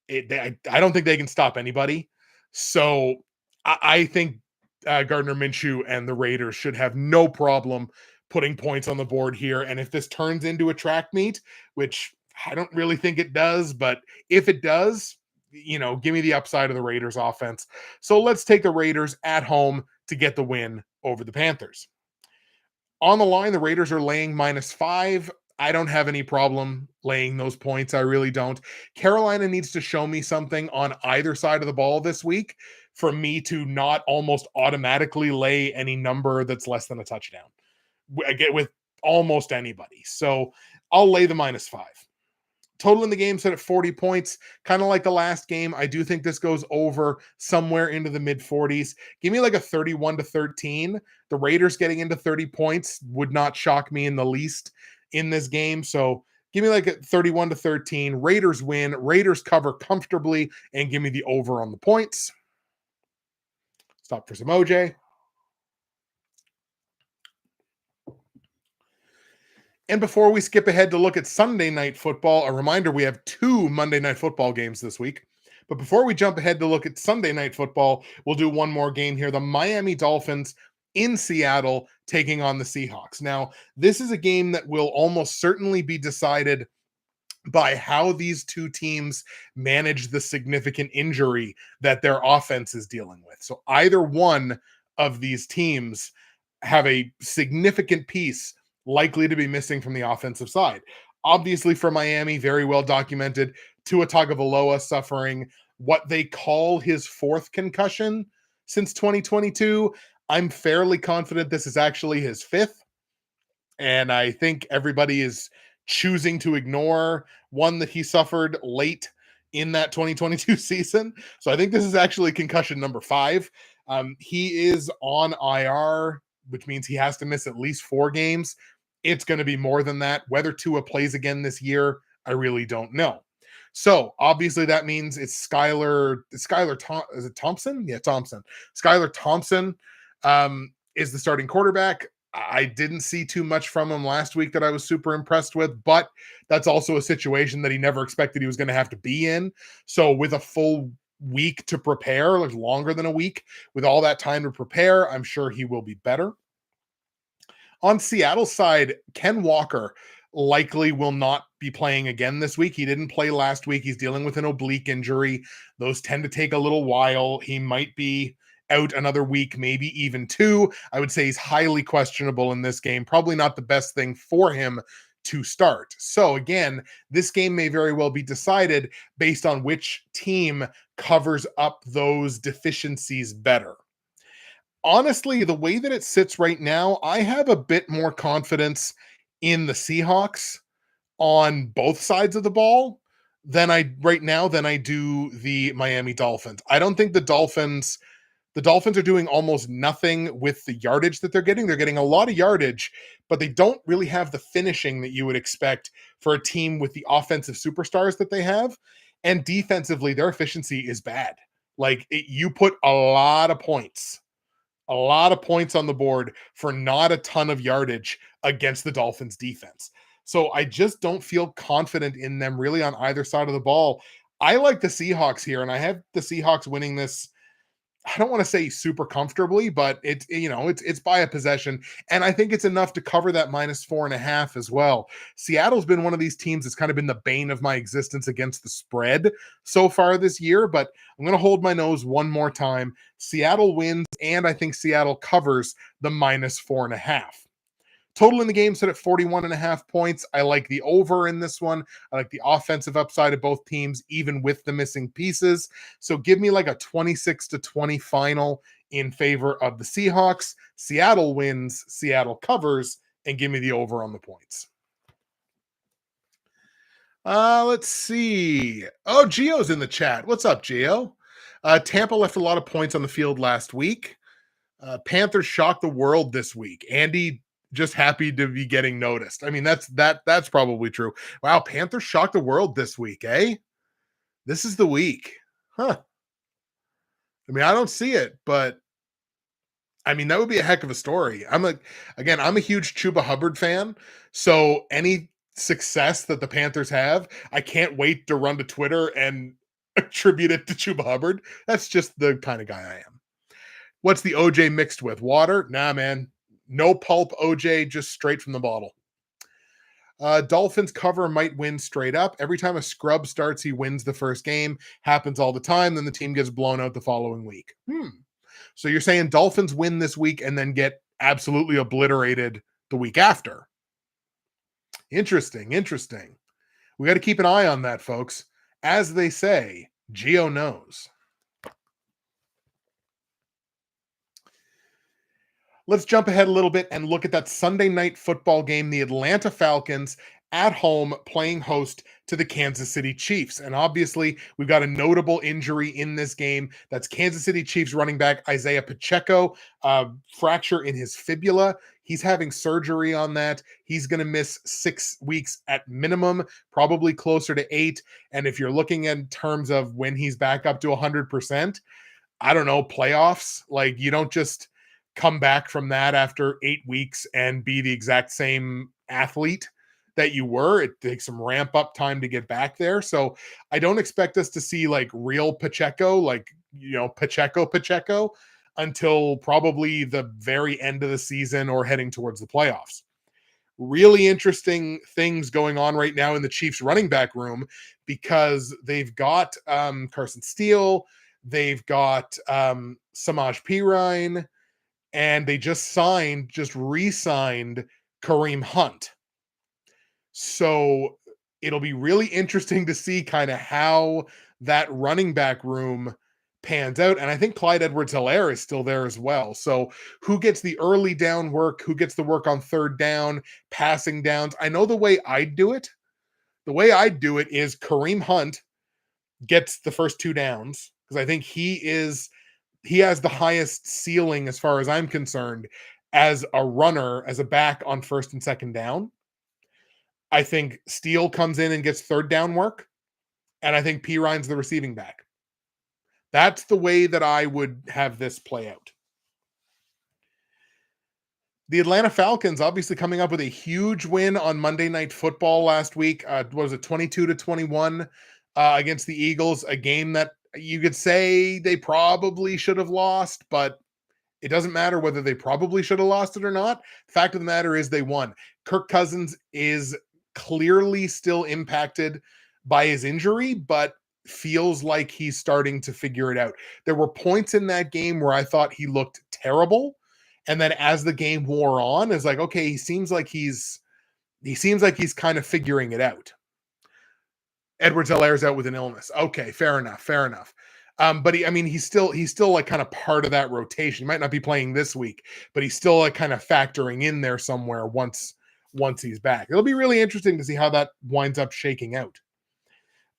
I don't think they can stop anybody. So I think Gardner Minshew and the Raiders should have no problem putting points on the board here. And if this turns into a track meet, which I don't really think it does, but if it does, give me the upside of the Raiders offense. So let's take the Raiders at home to get the win over the Panthers. On the line, the Raiders are laying -5. I don't have any problem laying those points. I really don't. Carolina needs to show me something on either side of the ball this week for me to not almost automatically lay any number that's less than a touchdown. I get with almost anybody. So I'll lay the -5. Total in the game set at 40 points, kind of like the last game. I do think this goes over somewhere into the mid 40s. Give me like a 31-13. The Raiders getting into 30 points would not shock me in the least in this game. So give me like a 31-13. Raiders win. Raiders cover comfortably, and give me the over on the points. Stop for some OJ. And before we skip ahead to look at Sunday Night Football, a reminder, we have 2 Monday Night Football games this week. But before we jump ahead to look at Sunday Night Football, we'll do one more game here. The Miami Dolphins in Seattle taking on the Seahawks. Now, this is a game that will almost certainly be decided by how these two teams manage the significant injury that their offense is dealing with. So either one of these teams have a significant piece likely to be missing from the offensive side. Obviously, for Miami, very well documented, Tua Tagovailoa suffering what they call his 4th concussion since 2022. I'm fairly confident this is actually his 5th. And I think everybody is choosing to ignore one that he suffered late in that 2022 season. So I think this is actually concussion number 5. He is on IR, which means he has to miss at least 4 games. It's going to be more than that. Whether Tua plays again this year, I really don't know. So obviously that means it's Skylar. Is it Thompson? Yeah, Thompson. Skylar Thompson is the starting quarterback. I didn't see too much from him last week that I was super impressed with, but that's also a situation that he never expected he was going to have to be in. So with a full week to prepare, like longer than a week, with all that time to prepare, I'm sure he will be better. On Seattle's side, Ken Walker likely will not be playing again this week. He didn't play last week. He's dealing with an oblique injury. Those tend to take a little while. He might be out another week, maybe even two. I would say he's highly questionable in this game. Probably not the best thing for him to start. So again, this game may very well be decided based on which team covers up those deficiencies better. Honestly, the way that it sits right now, I have a bit more confidence in the Seahawks on both sides of the ball than I do the Miami Dolphins. I don't think the Dolphins are doing almost nothing with the yardage that they're getting. They're getting a lot of yardage, but they don't really have the finishing that you would expect for a team with the offensive superstars that they have. And defensively, their efficiency is bad. You put a lot of points on the board for not a ton of yardage against the Dolphins defense. So I just don't feel confident in them really on either side of the ball. I like the Seahawks here, and I have the Seahawks winning this. I don't want to say super comfortably, but it's by a possession, and I think it's enough to cover that -4.5 as well. Seattle's been one of these teams that's kind of been the bane of my existence against the spread so far this year, but I'm going to hold my nose one more time. Seattle wins, and I think Seattle covers the -4.5. Total in the game set at 41.5 points. I like the over in this one. I like the offensive upside of both teams, even with the missing pieces. So give me like a 26-20 final in favor of the Seahawks. Seattle wins, Seattle covers, and give me the over on the points. Let's see. Oh, Gio's in the chat. What's up, Gio? Tampa left a lot of points on the field last week. Panthers shocked the world this week. Andy just happy to be getting noticed. I mean, that's probably true. Wow, Panthers shocked the world this week, eh? This is the week. Huh. I mean, I don't see it, but I mean, that would be a heck of a story. I'm a huge Chuba Hubbard fan, so any success that the Panthers have, I can't wait to run to Twitter and attribute it to Chuba Hubbard. That's just the kind of guy I am. What's the OJ mixed with? Water? Nah, man. No pulp OJ, just straight from the bottle. Dolphins cover might win straight up. Every time a scrub starts, he wins the first game. Happens all the time. Then the team gets blown out the following week. So you're saying Dolphins win this week and then get absolutely obliterated the week after. Interesting. We got to keep an eye on that, folks. As they say, Gio knows. Let's jump ahead a little bit and look at that Sunday night football game, the Atlanta Falcons at home playing host to the Kansas City Chiefs. And obviously, we've got a notable injury in this game. That's Kansas City Chiefs running back Isaiah Pacheco, fracture in his fibula. He's having surgery on that. He's going to miss 6 weeks at minimum, probably closer to 8. And if you're looking in terms of when he's back up to 100%, I don't know, playoffs. Like, you don't just come back from that after 8 weeks and be the exact same athlete that you were. It takes some ramp up time to get back there. So I don't expect us to see like real Pacheco, Pacheco until probably the very end of the season or heading towards the playoffs. Really interesting things going on right now in the Chiefs running back room because they've got Carson Steele, they've got Samaj Pirine, and they just re-signed Kareem Hunt. So it'll be really interesting to see kind of how that running back room pans out. And I think Clyde Edwards-Helaire is still there as well. So who gets the early down work? Who gets the work on third down, passing downs? I know the way I'd do it. The way I'd do it is Kareem Hunt gets the first 2 downs because I think he has the highest ceiling as far as I'm concerned as a runner, as a back on first and second down. I think Steele comes in and gets third down work, and I think Pirine's the receiving back. That's the way that I would have this play out. The Atlanta Falcons obviously coming up with a huge win on Monday Night Football last week. What was it, 22-21 against the Eagles? A game that you could say they probably should have lost, but it doesn't matter whether they probably should have lost it or not. Fact of the matter is they won. Kirk Cousins is clearly still impacted by his injury, but feels like he's starting to figure it out. There were points in that game where I thought he looked terrible. And then as the game wore on, it's like, okay, he seems like he's kind of figuring it out. Edwards-Helaire's out with an illness. Okay, fair enough, fair enough. But he's still like kind of part of that rotation. He might not be playing this week, but he's still like kind of factoring in there somewhere once he's back. It'll be really interesting to see how that winds up shaking out.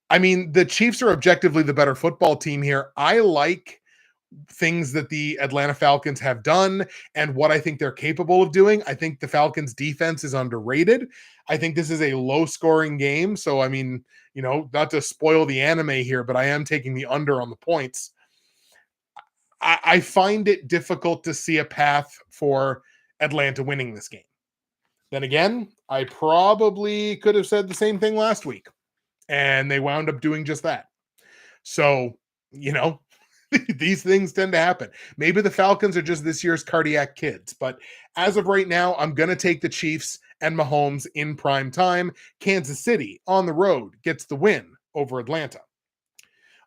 I mean, the Chiefs are objectively the better football team here. I like things that the Atlanta Falcons have done and what I think they're capable of doing. I think the Falcons defense is underrated. I think this is a low scoring game. So, I mean, not to spoil the anime here, but I am taking the under on the points. I find it difficult to see a path for Atlanta winning this game. Then again, I probably could have said the same thing last week, and they wound up doing just that. So, these things tend to happen. Maybe the Falcons are just this year's cardiac kids, but as of right now, I'm going to take the Chiefs and Mahomes in prime time. Kansas City on the road gets the win over Atlanta.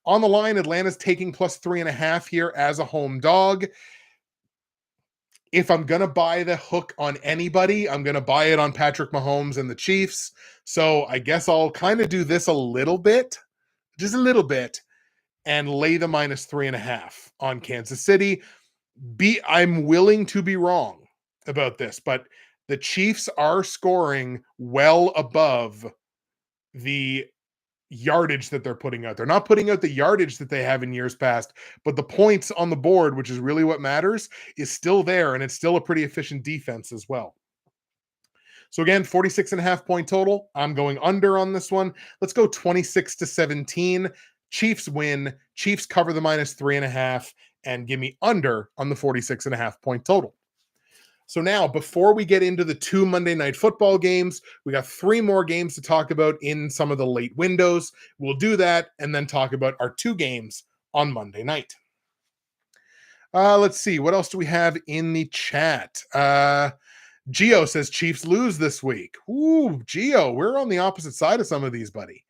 On the line, Atlanta's taking +3.5 here as a home dog. If I'm going to buy the hook on anybody, I'm going to buy it on Patrick Mahomes and the Chiefs. So I guess I'll kind of do this a little bit, just a little bit, and lay the -3.5 on Kansas City. I'm willing to be wrong about this, but the Chiefs are scoring well above the yardage that they're putting out. They're not putting out the yardage that they have in years past, but the points on the board, which is really what matters, is still there, and it's still a pretty efficient defense as well. So again, 46.5 point total. I'm going under on this one. Let's go 26-17. Chiefs win. Chiefs cover the -3.5 and give me under on the 46.5 point total. So now, before we get into the 2 Monday Night Football games, we got 3 more games to talk about in some of the late windows. We'll do that and then talk about our 2 games on Monday night. Let's see. What else do we have in the chat? Gio says Chiefs lose this week. Ooh, Gio, we're on the opposite side of some of these, buddy.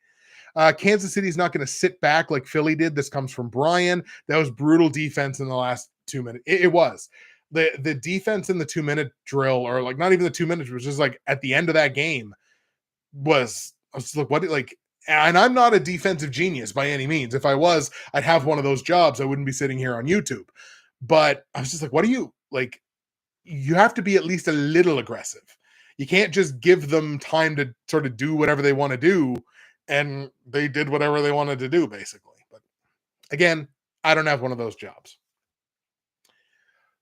Kansas City's not going to sit back like Philly did. This comes from Brian. That was brutal defense in the last 2 minutes. It was. The defense in the 2-minute drill, or like not even the 2 minutes, was just like at the end of that game I was like, what, like, and I'm not a defensive genius by any means. If I was, I'd have one of those jobs. I wouldn't be sitting here on YouTube. But I was just like, what do you like? You have to be at least a little aggressive. You can't just give them time to sort of do whatever they want to do. And they did whatever they wanted to do, basically. But again, I don't have one of those jobs.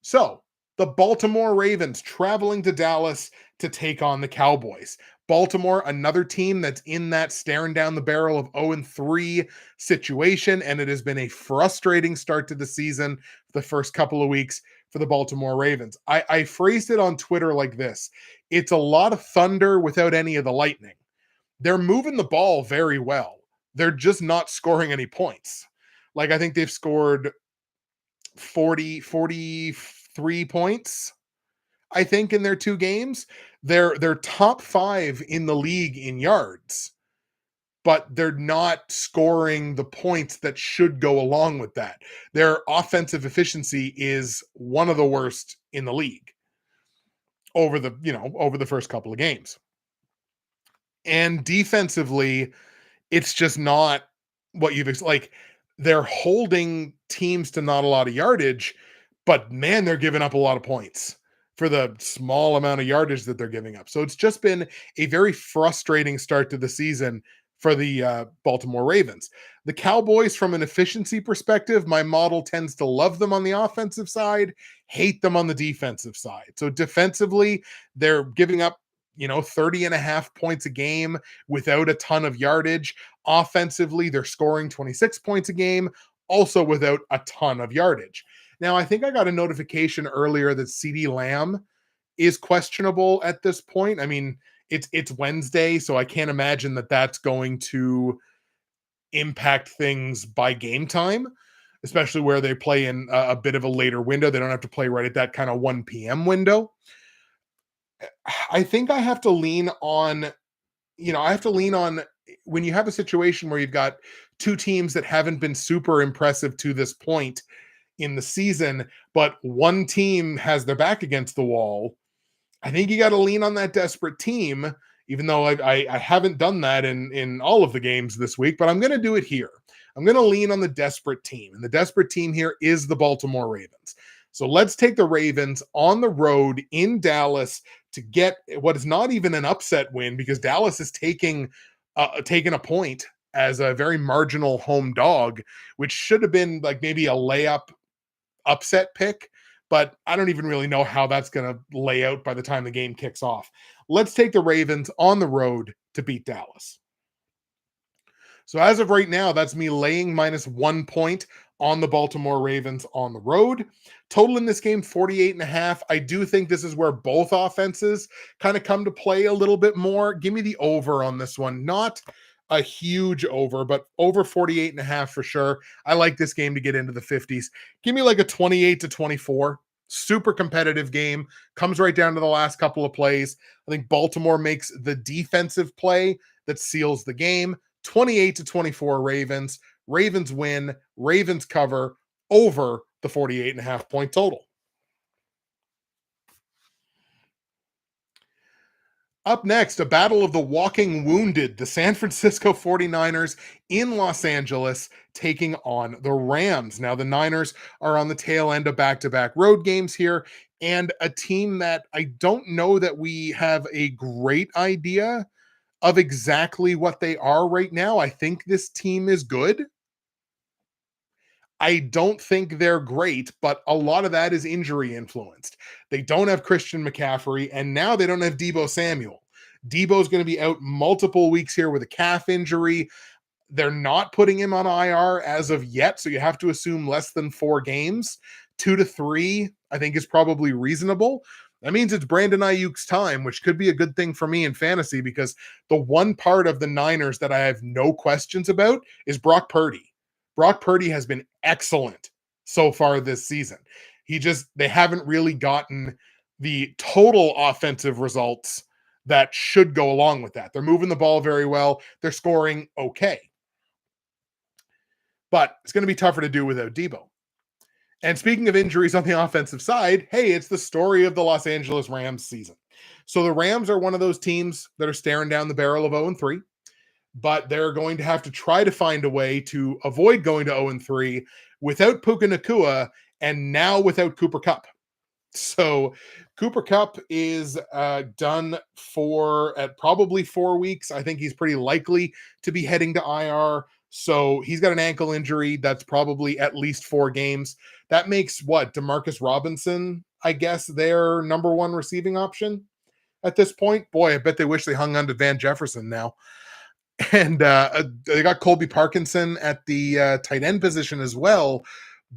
So the Baltimore Ravens traveling to Dallas to take on the Cowboys. Baltimore, another team that's in that staring down the barrel of 0-3 situation, and it has been a frustrating start to the season the first couple of weeks for the Baltimore Ravens. I phrased it on Twitter like this: it's a lot of thunder without any of the lightning. They're moving the ball very well. They're just not scoring any points. Like, I think they've scored 43 points, I think, in their 2 games. They're top 5 in the league in yards, but they're not scoring the points that should go along with that. Their offensive efficiency is one of the worst in the league over the first couple of games. And defensively, it's just not what you've like. They're holding teams to not a lot of yardage, but man, they're giving up a lot of points for the small amount of yardage that they're giving up. So it's just been a very frustrating start to the season for the Baltimore Ravens. The Cowboys, from an efficiency perspective, my model tends to love them on the offensive side, hate them on the defensive side. So defensively, they're giving up 30.5 points a game without a ton of yardage. Offensively, they're scoring 26 points a game, also without a ton of yardage. Now, I think I got a notification earlier that CeeDee Lamb is questionable at this point. I mean, it's Wednesday, so I can't imagine that that's going to impact things by game time, especially where they play in a bit of a later window. They don't have to play right at that kind of 1 p.m. window. I think I have to lean on, I have to lean on when you have a situation where you've got two teams that haven't been super impressive to this point in the season, but one team has their back against the wall. I think you got to lean on that desperate team, even though I haven't done that in all of the games this week, but I'm going to do it here. I'm going to lean on the desperate team, and the desperate team here is the Baltimore Ravens. So let's take the Ravens on the road in Dallas to get what is not even an upset win, because Dallas is taking a point as a very marginal home dog, which should have been like maybe a layup upset pick, but I don't even really know how that's going to lay out by the time the game kicks off. Let's take the Ravens on the road to beat Dallas. So as of right now, that's me laying -1 point on the Baltimore Ravens on the road. Total in this game, 48.5. I do think this is where both offenses kind of come to play a little bit more. Give me the over on this one. Not a huge over, but over 48.5 for sure. I like this game to get into the 50s. Give me like a 28-24. Super competitive game. Comes right down to the last couple of plays. I think Baltimore makes the defensive play that seals the game. 28-24 Ravens. Ravens win. Ravens cover over the 48.5 point total. Up next, a battle of the walking wounded, the San Francisco 49ers in Los Angeles taking on the Rams. Now, the Niners are on the tail end of back-to-back road games here, and a team that I don't know that we have a great idea of exactly what they are right now. I think this team is good. I don't think they're great, but a lot of that is injury influenced. They don't have Christian McCaffrey, and now they don't have Deebo Samuel. Deebo's going to be out multiple weeks here with a calf injury. They're not putting him on IR as of yet, so you have to assume less than 4 games. 2 to 3, I think, is probably reasonable. That means it's Brandon Ayuk's time, which could be a good thing for me in fantasy, because the one part of the Niners that I have no questions about is Brock Purdy. Brock Purdy has been excellent so far this season. They haven't really gotten the total offensive results that should go along with that. They're moving the ball very well. They're scoring okay. But it's going to be tougher to do without Deebo. And speaking of injuries on the offensive side, hey, it's the story of the Los Angeles Rams season. So the Rams are one of those teams that are staring down the barrel of 0-3, but they're going to have to try to find a way to avoid going to 0-3 without Puka Nacua and now without Cooper Kupp. So Cooper Kupp is done for at probably 4 weeks. I think he's pretty likely to be heading to IR. So he's got an ankle injury that's probably at least 4 games. That makes what, Demarcus Robinson, I guess, their number 1 receiving option at this point. Boy, I bet they wish they hung on to Van Jefferson now. And they got Colby Parkinson at the tight end position as well,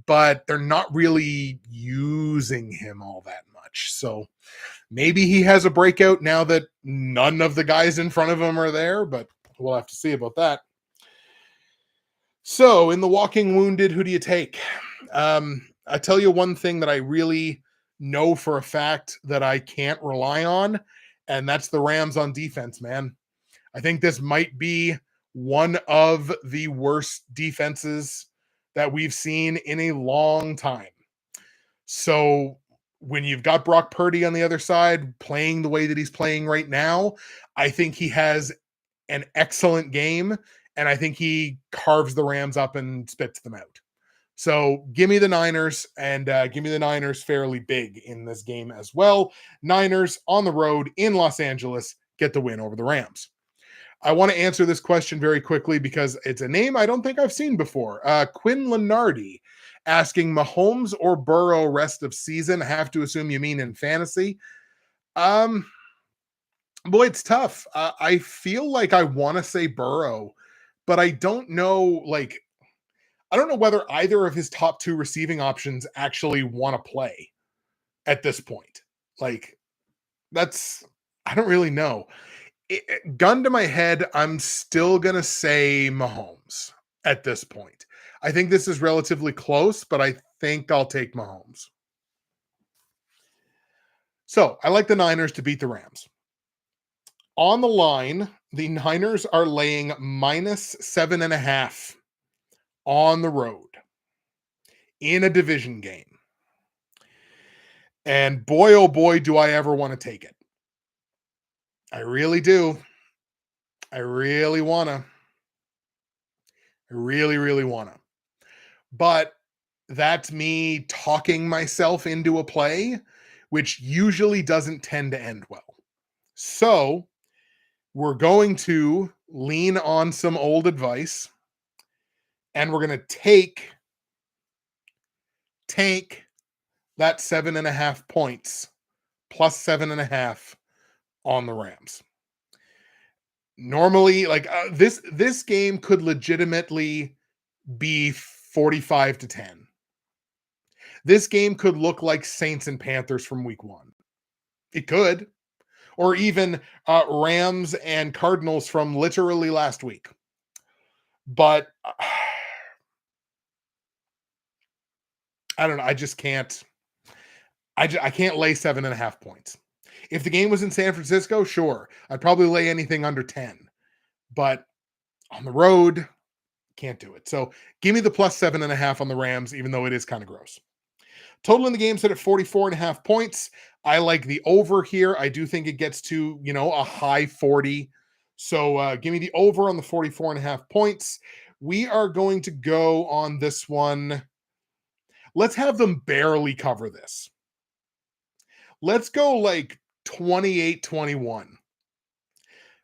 but they're not really using him all that much. So maybe he has a breakout now that none of the guys in front of him are there, but we'll have to see about that. So in the walking wounded, who do you take? I tell you one thing that I really know for a fact that I can't rely on, and that's the Rams on defense, man. I think this might be one of the worst defenses that we've seen in a long time. So when you've got Brock Purdy on the other side playing the way that he's playing right now, I think he has an excellent game, and I think he carves the Rams up and spits them out. So give me the Niners, and give me the Niners fairly big in this game as well. Niners on the road in Los Angeles get the win over the Rams. I want to answer this question very quickly because it's a name I don't think I've seen before. Quinn Lenardi asking Mahomes or Burrow rest of season. I have to assume you mean in fantasy. Boy, it's tough. I feel like I want to say Burrow, but I don't know. I don't know whether either of his top 2 receiving options actually want to play at this point. I don't really know. Gun to my head, I'm still going to say Mahomes at this point. I think this is relatively close, but I think I'll take Mahomes. So I like the Niners to beat the Rams. On the line, the Niners are laying -7.5 on the road in a division game. And boy, oh boy, do I ever want to take it. I really do. I really want to. I really, really want to. But that's me talking myself into a play, which usually doesn't tend to end well. So we're going to lean on some old advice and we're going to take that 7.5 points plus 7.5 on the Rams. Normally, like this game could legitimately be 45-10. This game could look like Saints and Panthers from week 1. It could. Or even Rams and Cardinals from literally last week. But I don't know. I just can't. I can't lay 7.5 points. If the game was in San Francisco, sure, I'd probably lay anything under 10. But on the road, can't do it. So give me the plus 7.5 on the Rams, even though it is kind of gross. Total in the game set at 44.5 points. I like the over here. I do think it gets to, a high 40. So give me the over on the 44.5 points. We are going to go on this one. Let's have them barely cover this. Let's go like 28-21.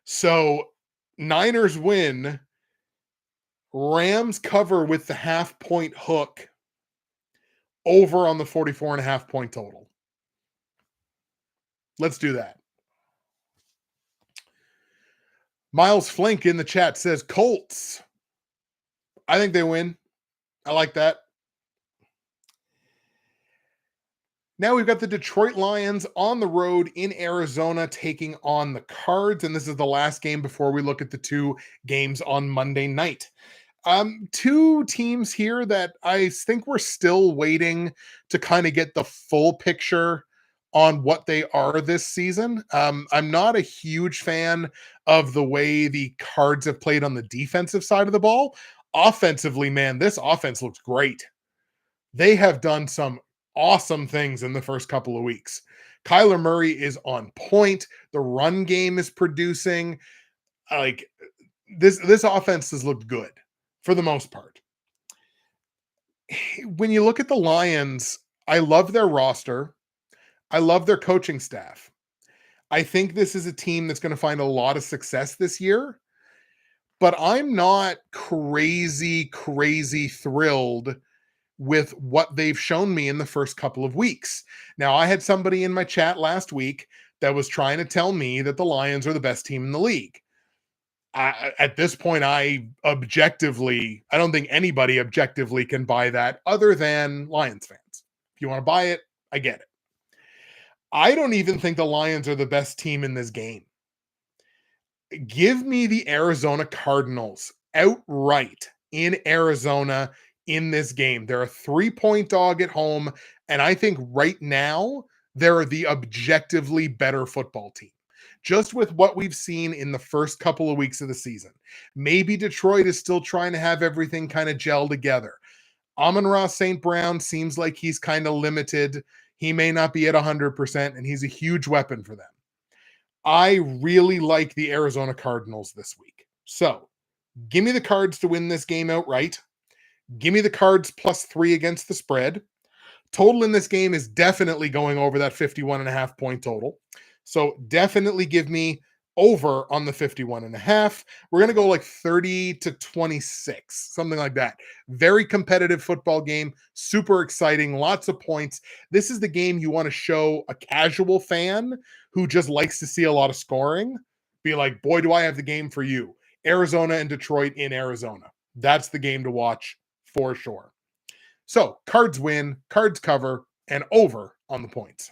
So Niners win. Rams cover with the half-point hook over on the 44.5 point total. Let's do that. Miles Flink in the chat says Colts. I think they win. I like that. Now we've got the Detroit Lions on the road in Arizona taking on the Cards, and this is the last game before we look at the two games on Monday night. Two teams here that I think we're still waiting to kind of get the full picture on what they are this season. I'm not a huge fan of the way the Cards have played on the defensive side of the ball. Offensively, man, this offense looks great. They have done some awesome things in the first couple of weeks. Kyler Murray is on point. The run game is producing. Like this offense has looked good for the most part. When you look at the Lions, I love their roster. I love their coaching staff. I think this is a team that's going to find a lot of success this year, but I'm not crazy thrilled with what they've shown me in the first couple of weeks. Now, I had somebody in my chat last week that was trying to tell me that the Lions are the best team in the league. At this point, I don't think anybody objectively can buy that other than Lions fans. If you want to buy it, I get it. I don't even think the Lions are the best team in this game. Give me the Arizona Cardinals outright in Arizona in this game. They're a 3-point dog at home, and I think right now they're the objectively better football team. Just with what we've seen in the first couple of weeks of the season. Maybe Detroit is still trying to have everything kind of gel together. Amon-Ra St. Brown seems like he's kind of limited. He may not be at 100%, and he's a huge weapon for them. I really like the Arizona Cardinals this week. So give me the Cards to win this game outright. Give me the Cards +3 against the spread. Total in this game is definitely going over that 51.5 point total. So definitely give me over on the 51.5. We're going to go like 30-26, something like that. Very competitive football game, super exciting, lots of points. This is the game you want to show a casual fan who just likes to see a lot of scoring. Be like, boy, do I have the game for you. Arizona and Detroit in Arizona. That's the game to watch for sure. So Cards win, Cards cover, and over on the points.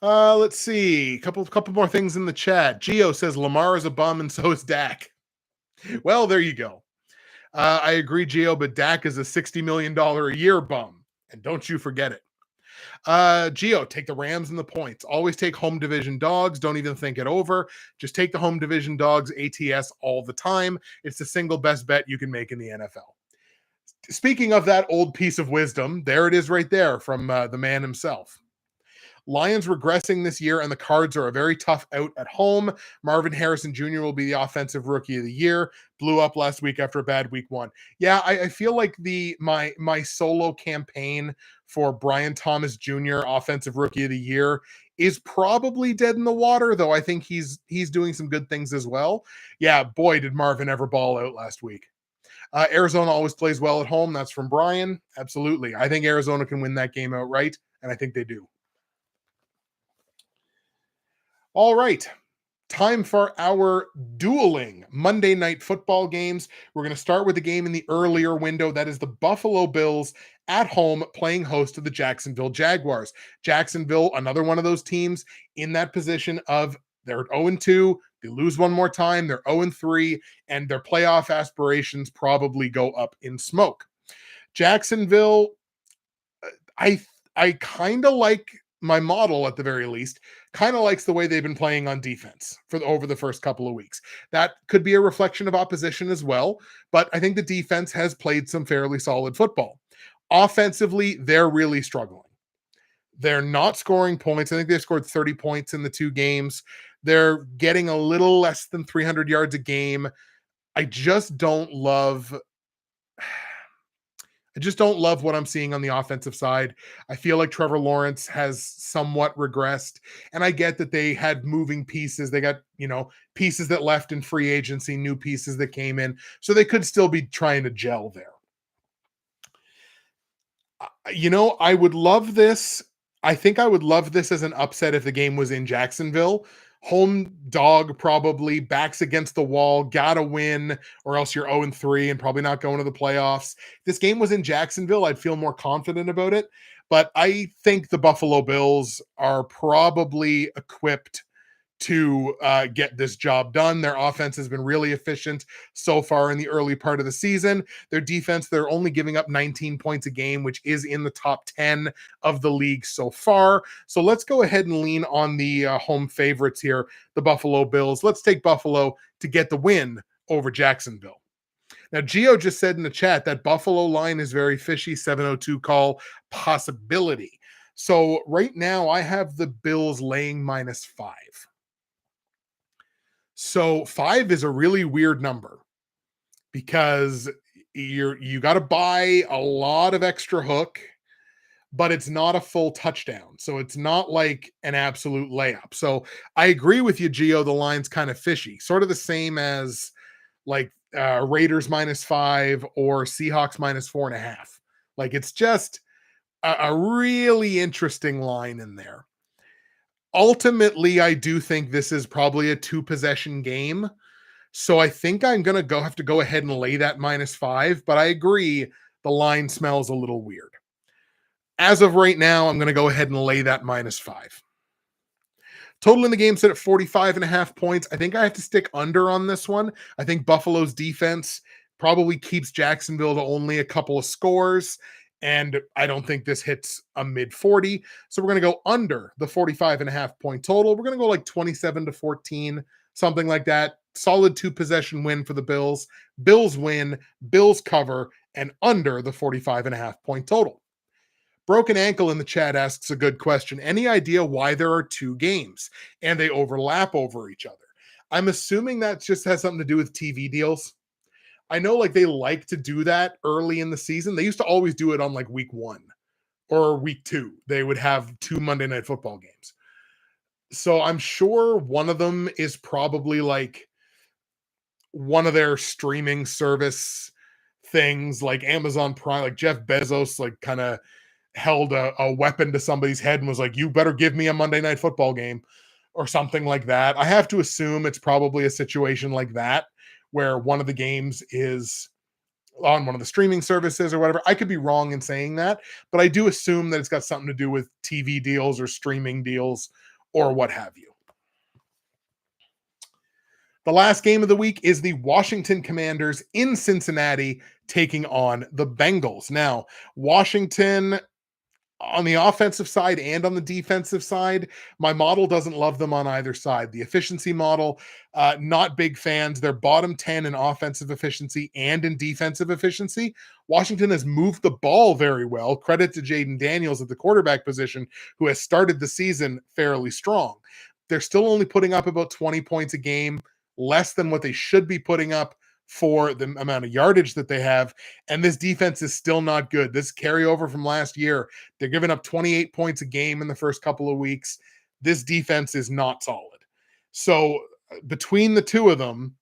Let's see. Couple more things in the chat. Geo says Lamar is a bum and so is Dak. Well, there you go. I agree, Geo, but Dak is a $60 million a year bum. And don't you forget it. Geo, take the Rams and the points. Always take home division dogs. Don't even think it over. Just take the home division dogs ATS all the time. It's the single best bet you can make in the NFL. Speaking of that old piece of wisdom, there it is right there from the man himself. Lions regressing this year, and the Cards are a very tough out at home. Marvin Harrison Jr. will be the offensive rookie of the year. Blew up last week after a bad week one. Yeah, I feel like my solo campaign for Brian Thomas Jr. offensive rookie of the year is probably dead in the water, though I think he's doing some good things as well. Yeah, boy, did Marvin ever ball out last week. Arizona always plays well at home. That's from Brian. Absolutely. I think Arizona can win that game outright, and I think they do. All right. Time for our dueling Monday night football games. We're going to start with the game in the earlier window. That is the Buffalo Bills at home playing host to the Jacksonville Jaguars. Jacksonville, another one of those teams in that position of they're 0-2. They lose one more time. They're 0-3, and their playoff aspirations probably go up in smoke. Jacksonville, I kind of like my model at the very least, kind of likes the way they've been playing on defense over the first couple of weeks. That could be a reflection of opposition as well, but I think the defense has played some fairly solid football. Offensively, they're really struggling. They're not scoring points. I think they scored 30 points in the two games. They're getting a little less than 300 yards a game. I just don't love what I'm seeing on the offensive side. I feel like Trevor Lawrence has somewhat regressed, and I get that they had moving pieces. They got, pieces that left in free agency, new pieces that came in, so they could still be trying to gel there. I would love this. I think I would love this as an upset if the game was in Jacksonville. Home dog, probably backs against the wall, gotta win, or else you're 0-3 and probably not going to the playoffs. If this game was in Jacksonville, I'd feel more confident about it. But I think the Buffalo Bills are probably equipped to get this job done. Their offense has been really efficient so far in the early part of the season. Their defense, they're only giving up 19 points a game, which is in the top 10 of the league so far. So let's go ahead and lean on the home favorites here, the Buffalo Bills. Let's take Buffalo to get the win over Jacksonville. Now, Gio just said in the chat that Buffalo line is very fishy, 702 call possibility. So right now I have the Bills laying -5. So 5 is a really weird number because you got to buy a lot of extra hook, but it's not a full touchdown. So it's not like an absolute layup. So I agree with you, Gio. The line's kind of fishy, sort of the same as like Raiders -5 or Seahawks -4.5. Like it's just a really interesting line in there. Ultimately, I do think this is probably a 2-possession game. So I think I'm going to have to go ahead and lay that -5, but I agree the line smells a little weird. As of right now, I'm going to go ahead and lay that -5. Total in the game set at 45.5 points. I think I have to stick under on this one. I think Buffalo's defense probably keeps Jacksonville to only a couple of scores, and I don't think this hits a mid-40. So we're going to go under the 45.5 point total. We're going to go like 27-14, something like that. Solid 2-possession win for the Bills. Bills win, Bills cover, and under the 45.5 point total. Broken Ankle in the chat asks a good question. Any idea why there are 2 games and they overlap over each other? I'm assuming that just has something to do with TV deals. I know like they like to do that early in the season. They used to always do it on like week 1 or week 2. They would have 2 Monday Night Football games. So I'm sure one of them is probably like one of their streaming service things like Amazon Prime, like Jeff Bezos, like kind of held a weapon to somebody's head and was like, you better give me a Monday Night Football game or something like that. I have to assume it's probably a situation like that where one of the games is on one of the streaming services or whatever. I could be wrong in saying that, but I do assume that it's got something to do with TV deals or streaming deals or what have you. The last game of the week is the Washington Commanders in Cincinnati taking on the Bengals. Now, Washington on the offensive side and on the defensive side, my model doesn't love them on either side. The efficiency model, not big fans. They're bottom 10 in offensive efficiency and in defensive efficiency. Washington has moved the ball very well. Credit to Jaden Daniels at the quarterback position, who has started the season fairly strong. They're still only putting up about 20 points a game, less than what they should be putting up for the amount of yardage that they have. And this defense is still not good. This carryover from last year, they're giving up 28 points a game in the first couple of weeks. This defense is not solid. So between the two of them,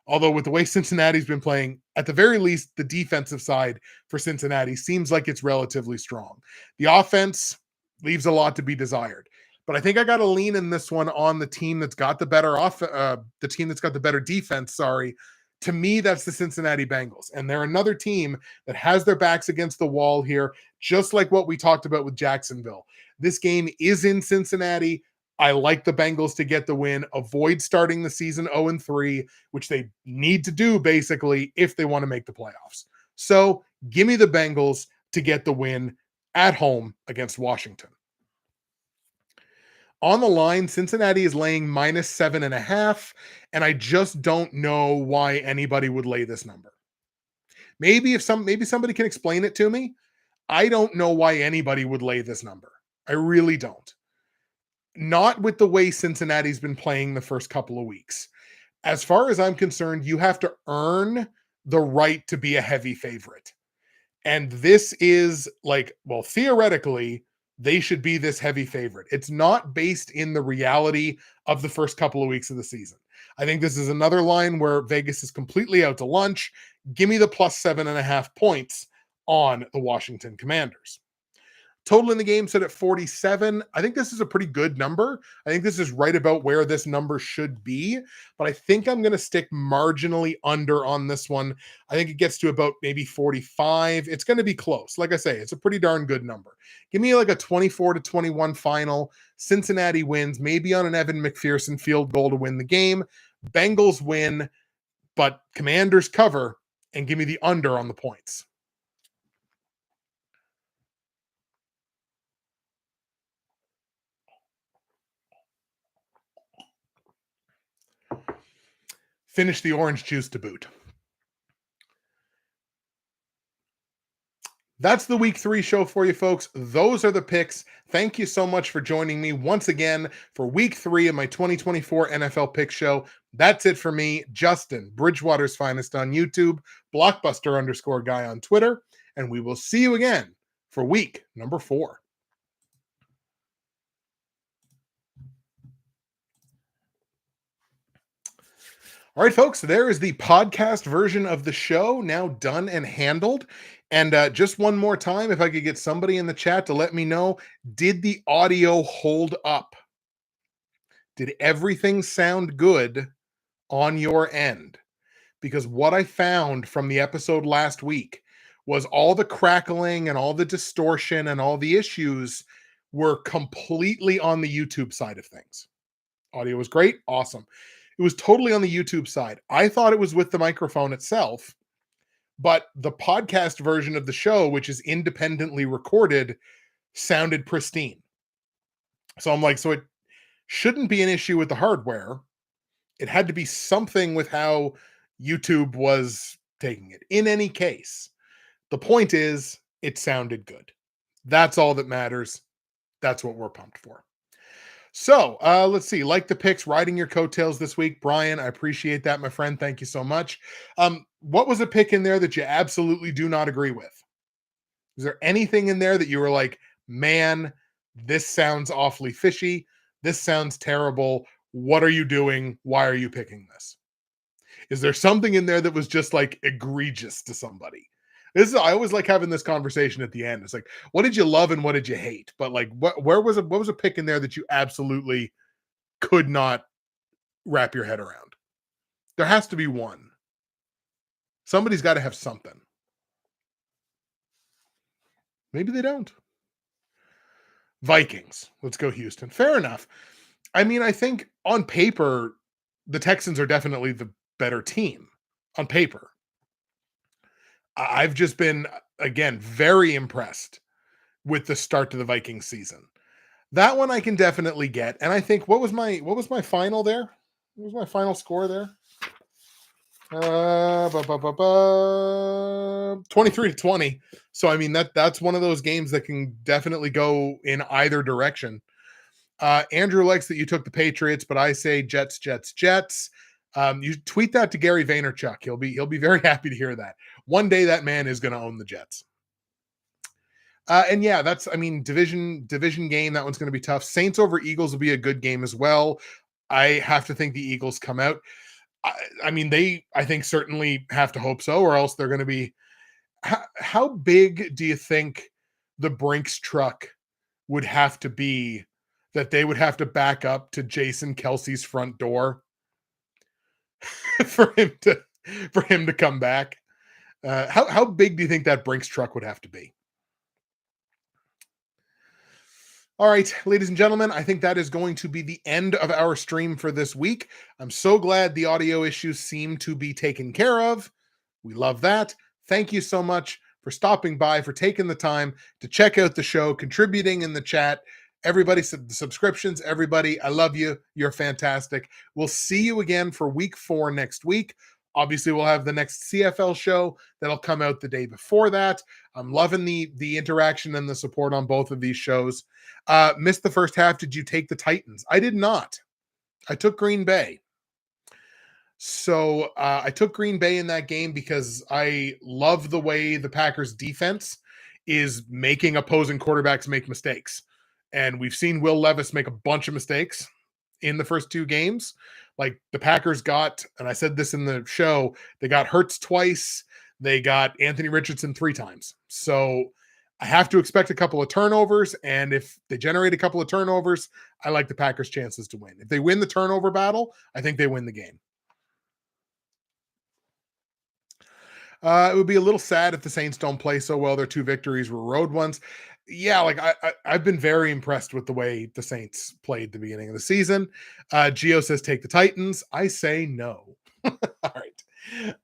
although with the way Cincinnati's been playing, at the very least, the defensive side for Cincinnati seems like it's relatively strong. The offense leaves a lot to be desired. But I think I got to lean in this one on the team that's got the better the team that's got the better defense. Sorry, to me, that's the Cincinnati Bengals. And they're another team that has their backs against the wall here, just like what we talked about with Jacksonville. This game is in Cincinnati. I like the Bengals to get the win, avoid starting the season 0-3, which they need to do basically if they want to make the playoffs. So give me the Bengals to get the win at home against Washington. On the line, Cincinnati is laying -7.5, and I just don't know why anybody would lay this number. Maybe somebody can explain it to me. I don't know why anybody would lay this number. I really don't. Not with the way Cincinnati's been playing the first couple of weeks. As far as I'm concerned, you have to earn the right to be a heavy favorite. And this is like, well, theoretically, they should be this heavy favorite. It's not based in the reality of the first couple of weeks of the season. I think this is another line where Vegas is completely out to lunch. Give me the +7.5 points on the Washington Commanders. Total in the game set at 47. I think this is a pretty good number. I think this is right about where this number should be, but I think I'm going to stick marginally under on this one. I think it gets to about maybe 45. It's going to be close. Like I say, it's a pretty darn good number. Give me like a 24-21 final. Cincinnati wins, maybe on an Evan McPherson field goal to win the game. Bengals win, but Commanders cover, and give me the under on the points. Finish the orange juice to boot. That's the week 3 show for you, folks. Those are the picks. Thank you so much for joining me once again for week 3 of my 2024 NFL Pick Show. That's it for me, Justin, Bridgewater's Finest on YouTube, Blockbuster_guy on Twitter, and we will see you again for week number 4. All right, folks, there is the podcast version of the show now done and handled. And just one more time, if I could get somebody in the chat to let me know, did the audio hold up? Did everything sound good on your end? Because what I found from the episode last week was all the crackling and all the distortion and all the issues were completely on the YouTube side of things. Audio was great. Awesome. It was totally on the YouTube side. I thought it was with the microphone itself, but the podcast version of the show, which is independently recorded, sounded pristine. So I'm like, so it shouldn't be an issue with the hardware. It had to be something with how YouTube was taking it. In any case, the point is it sounded good. That's all that matters. That's what we're pumped for. So let's see. Like the picks, riding your coattails this week, Brian. I appreciate that, my friend. Thank you so much. What was a pick in there that you absolutely do not agree with? Is there anything in there that you were like, man, this sounds awfully fishy. This sounds terrible. What are you doing? Why are you picking this? Is there something in there that was just like egregious to somebody? I always like having this conversation at the end. It's like, what did you love and what did you hate? But like, what was a pick in there that you absolutely could not wrap your head around? There has to be one. Somebody's got to have something. Maybe they don't. Vikings. Let's go Houston. Fair enough. I mean, I think on paper, the Texans are definitely the better team on paper. I've just been, again, very impressed with the start to the Vikings season. That one I can definitely get. And I think what was my final there? What was my final score there? 23-20. So I mean that's one of those games that can definitely go in either direction. Andrew likes that you took the Patriots, but I say Jets, Jets, Jets. You tweet that to Gary Vaynerchuk. He'll be very happy to hear that. One day that man is going to own the Jets. And yeah, that's I mean division game. That one's going to be tough. Saints over Eagles will be a good game as well. I have to think the Eagles come out. I mean, I think certainly have to hope so, or else they're going to be. How big do you think the Brinks truck would have to be that they would have to back up to Jason Kelsey's front door for him to come back? How big do you think that Brinks truck would have to be? All right, ladies and gentlemen, I think that is going to be the end of our stream for this week. I'm so glad the audio issues seem to be taken care of. We love that. Thank you so much for stopping by, for taking the time to check out the show, contributing in the chat. Everybody, subscriptions, everybody, I love you. You're fantastic. We'll see you again for week 4 next week. Obviously, we'll have the next CFL show that'll come out the day before that. I'm loving the interaction and the support on both of these shows. Missed the first half. Did you take the Titans? I did not. I took Green Bay. So I took Green Bay in that game because I love the way the Packers defense is making opposing quarterbacks make mistakes. And we've seen Will Levis make a bunch of mistakes in the first 2 games. Like the Packers got, and I said this in the show, they got Hurts twice. They got Anthony Richardson 3 times. So I have to expect a couple of turnovers. And if they generate a couple of turnovers, I like the Packers' chances to win. If they win the turnover battle, I think they win the game. It would be a little sad if the Saints don't play so well. Their 2 victories were road ones. Yeah, like I've been very impressed with the way the Saints played the beginning of the season. Gio says take the Titans. I say no. All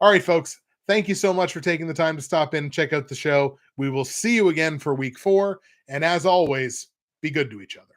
right, folks. Thank you so much for taking the time to stop in and check out the show. We will see you again for week 4. And as always, be good to each other.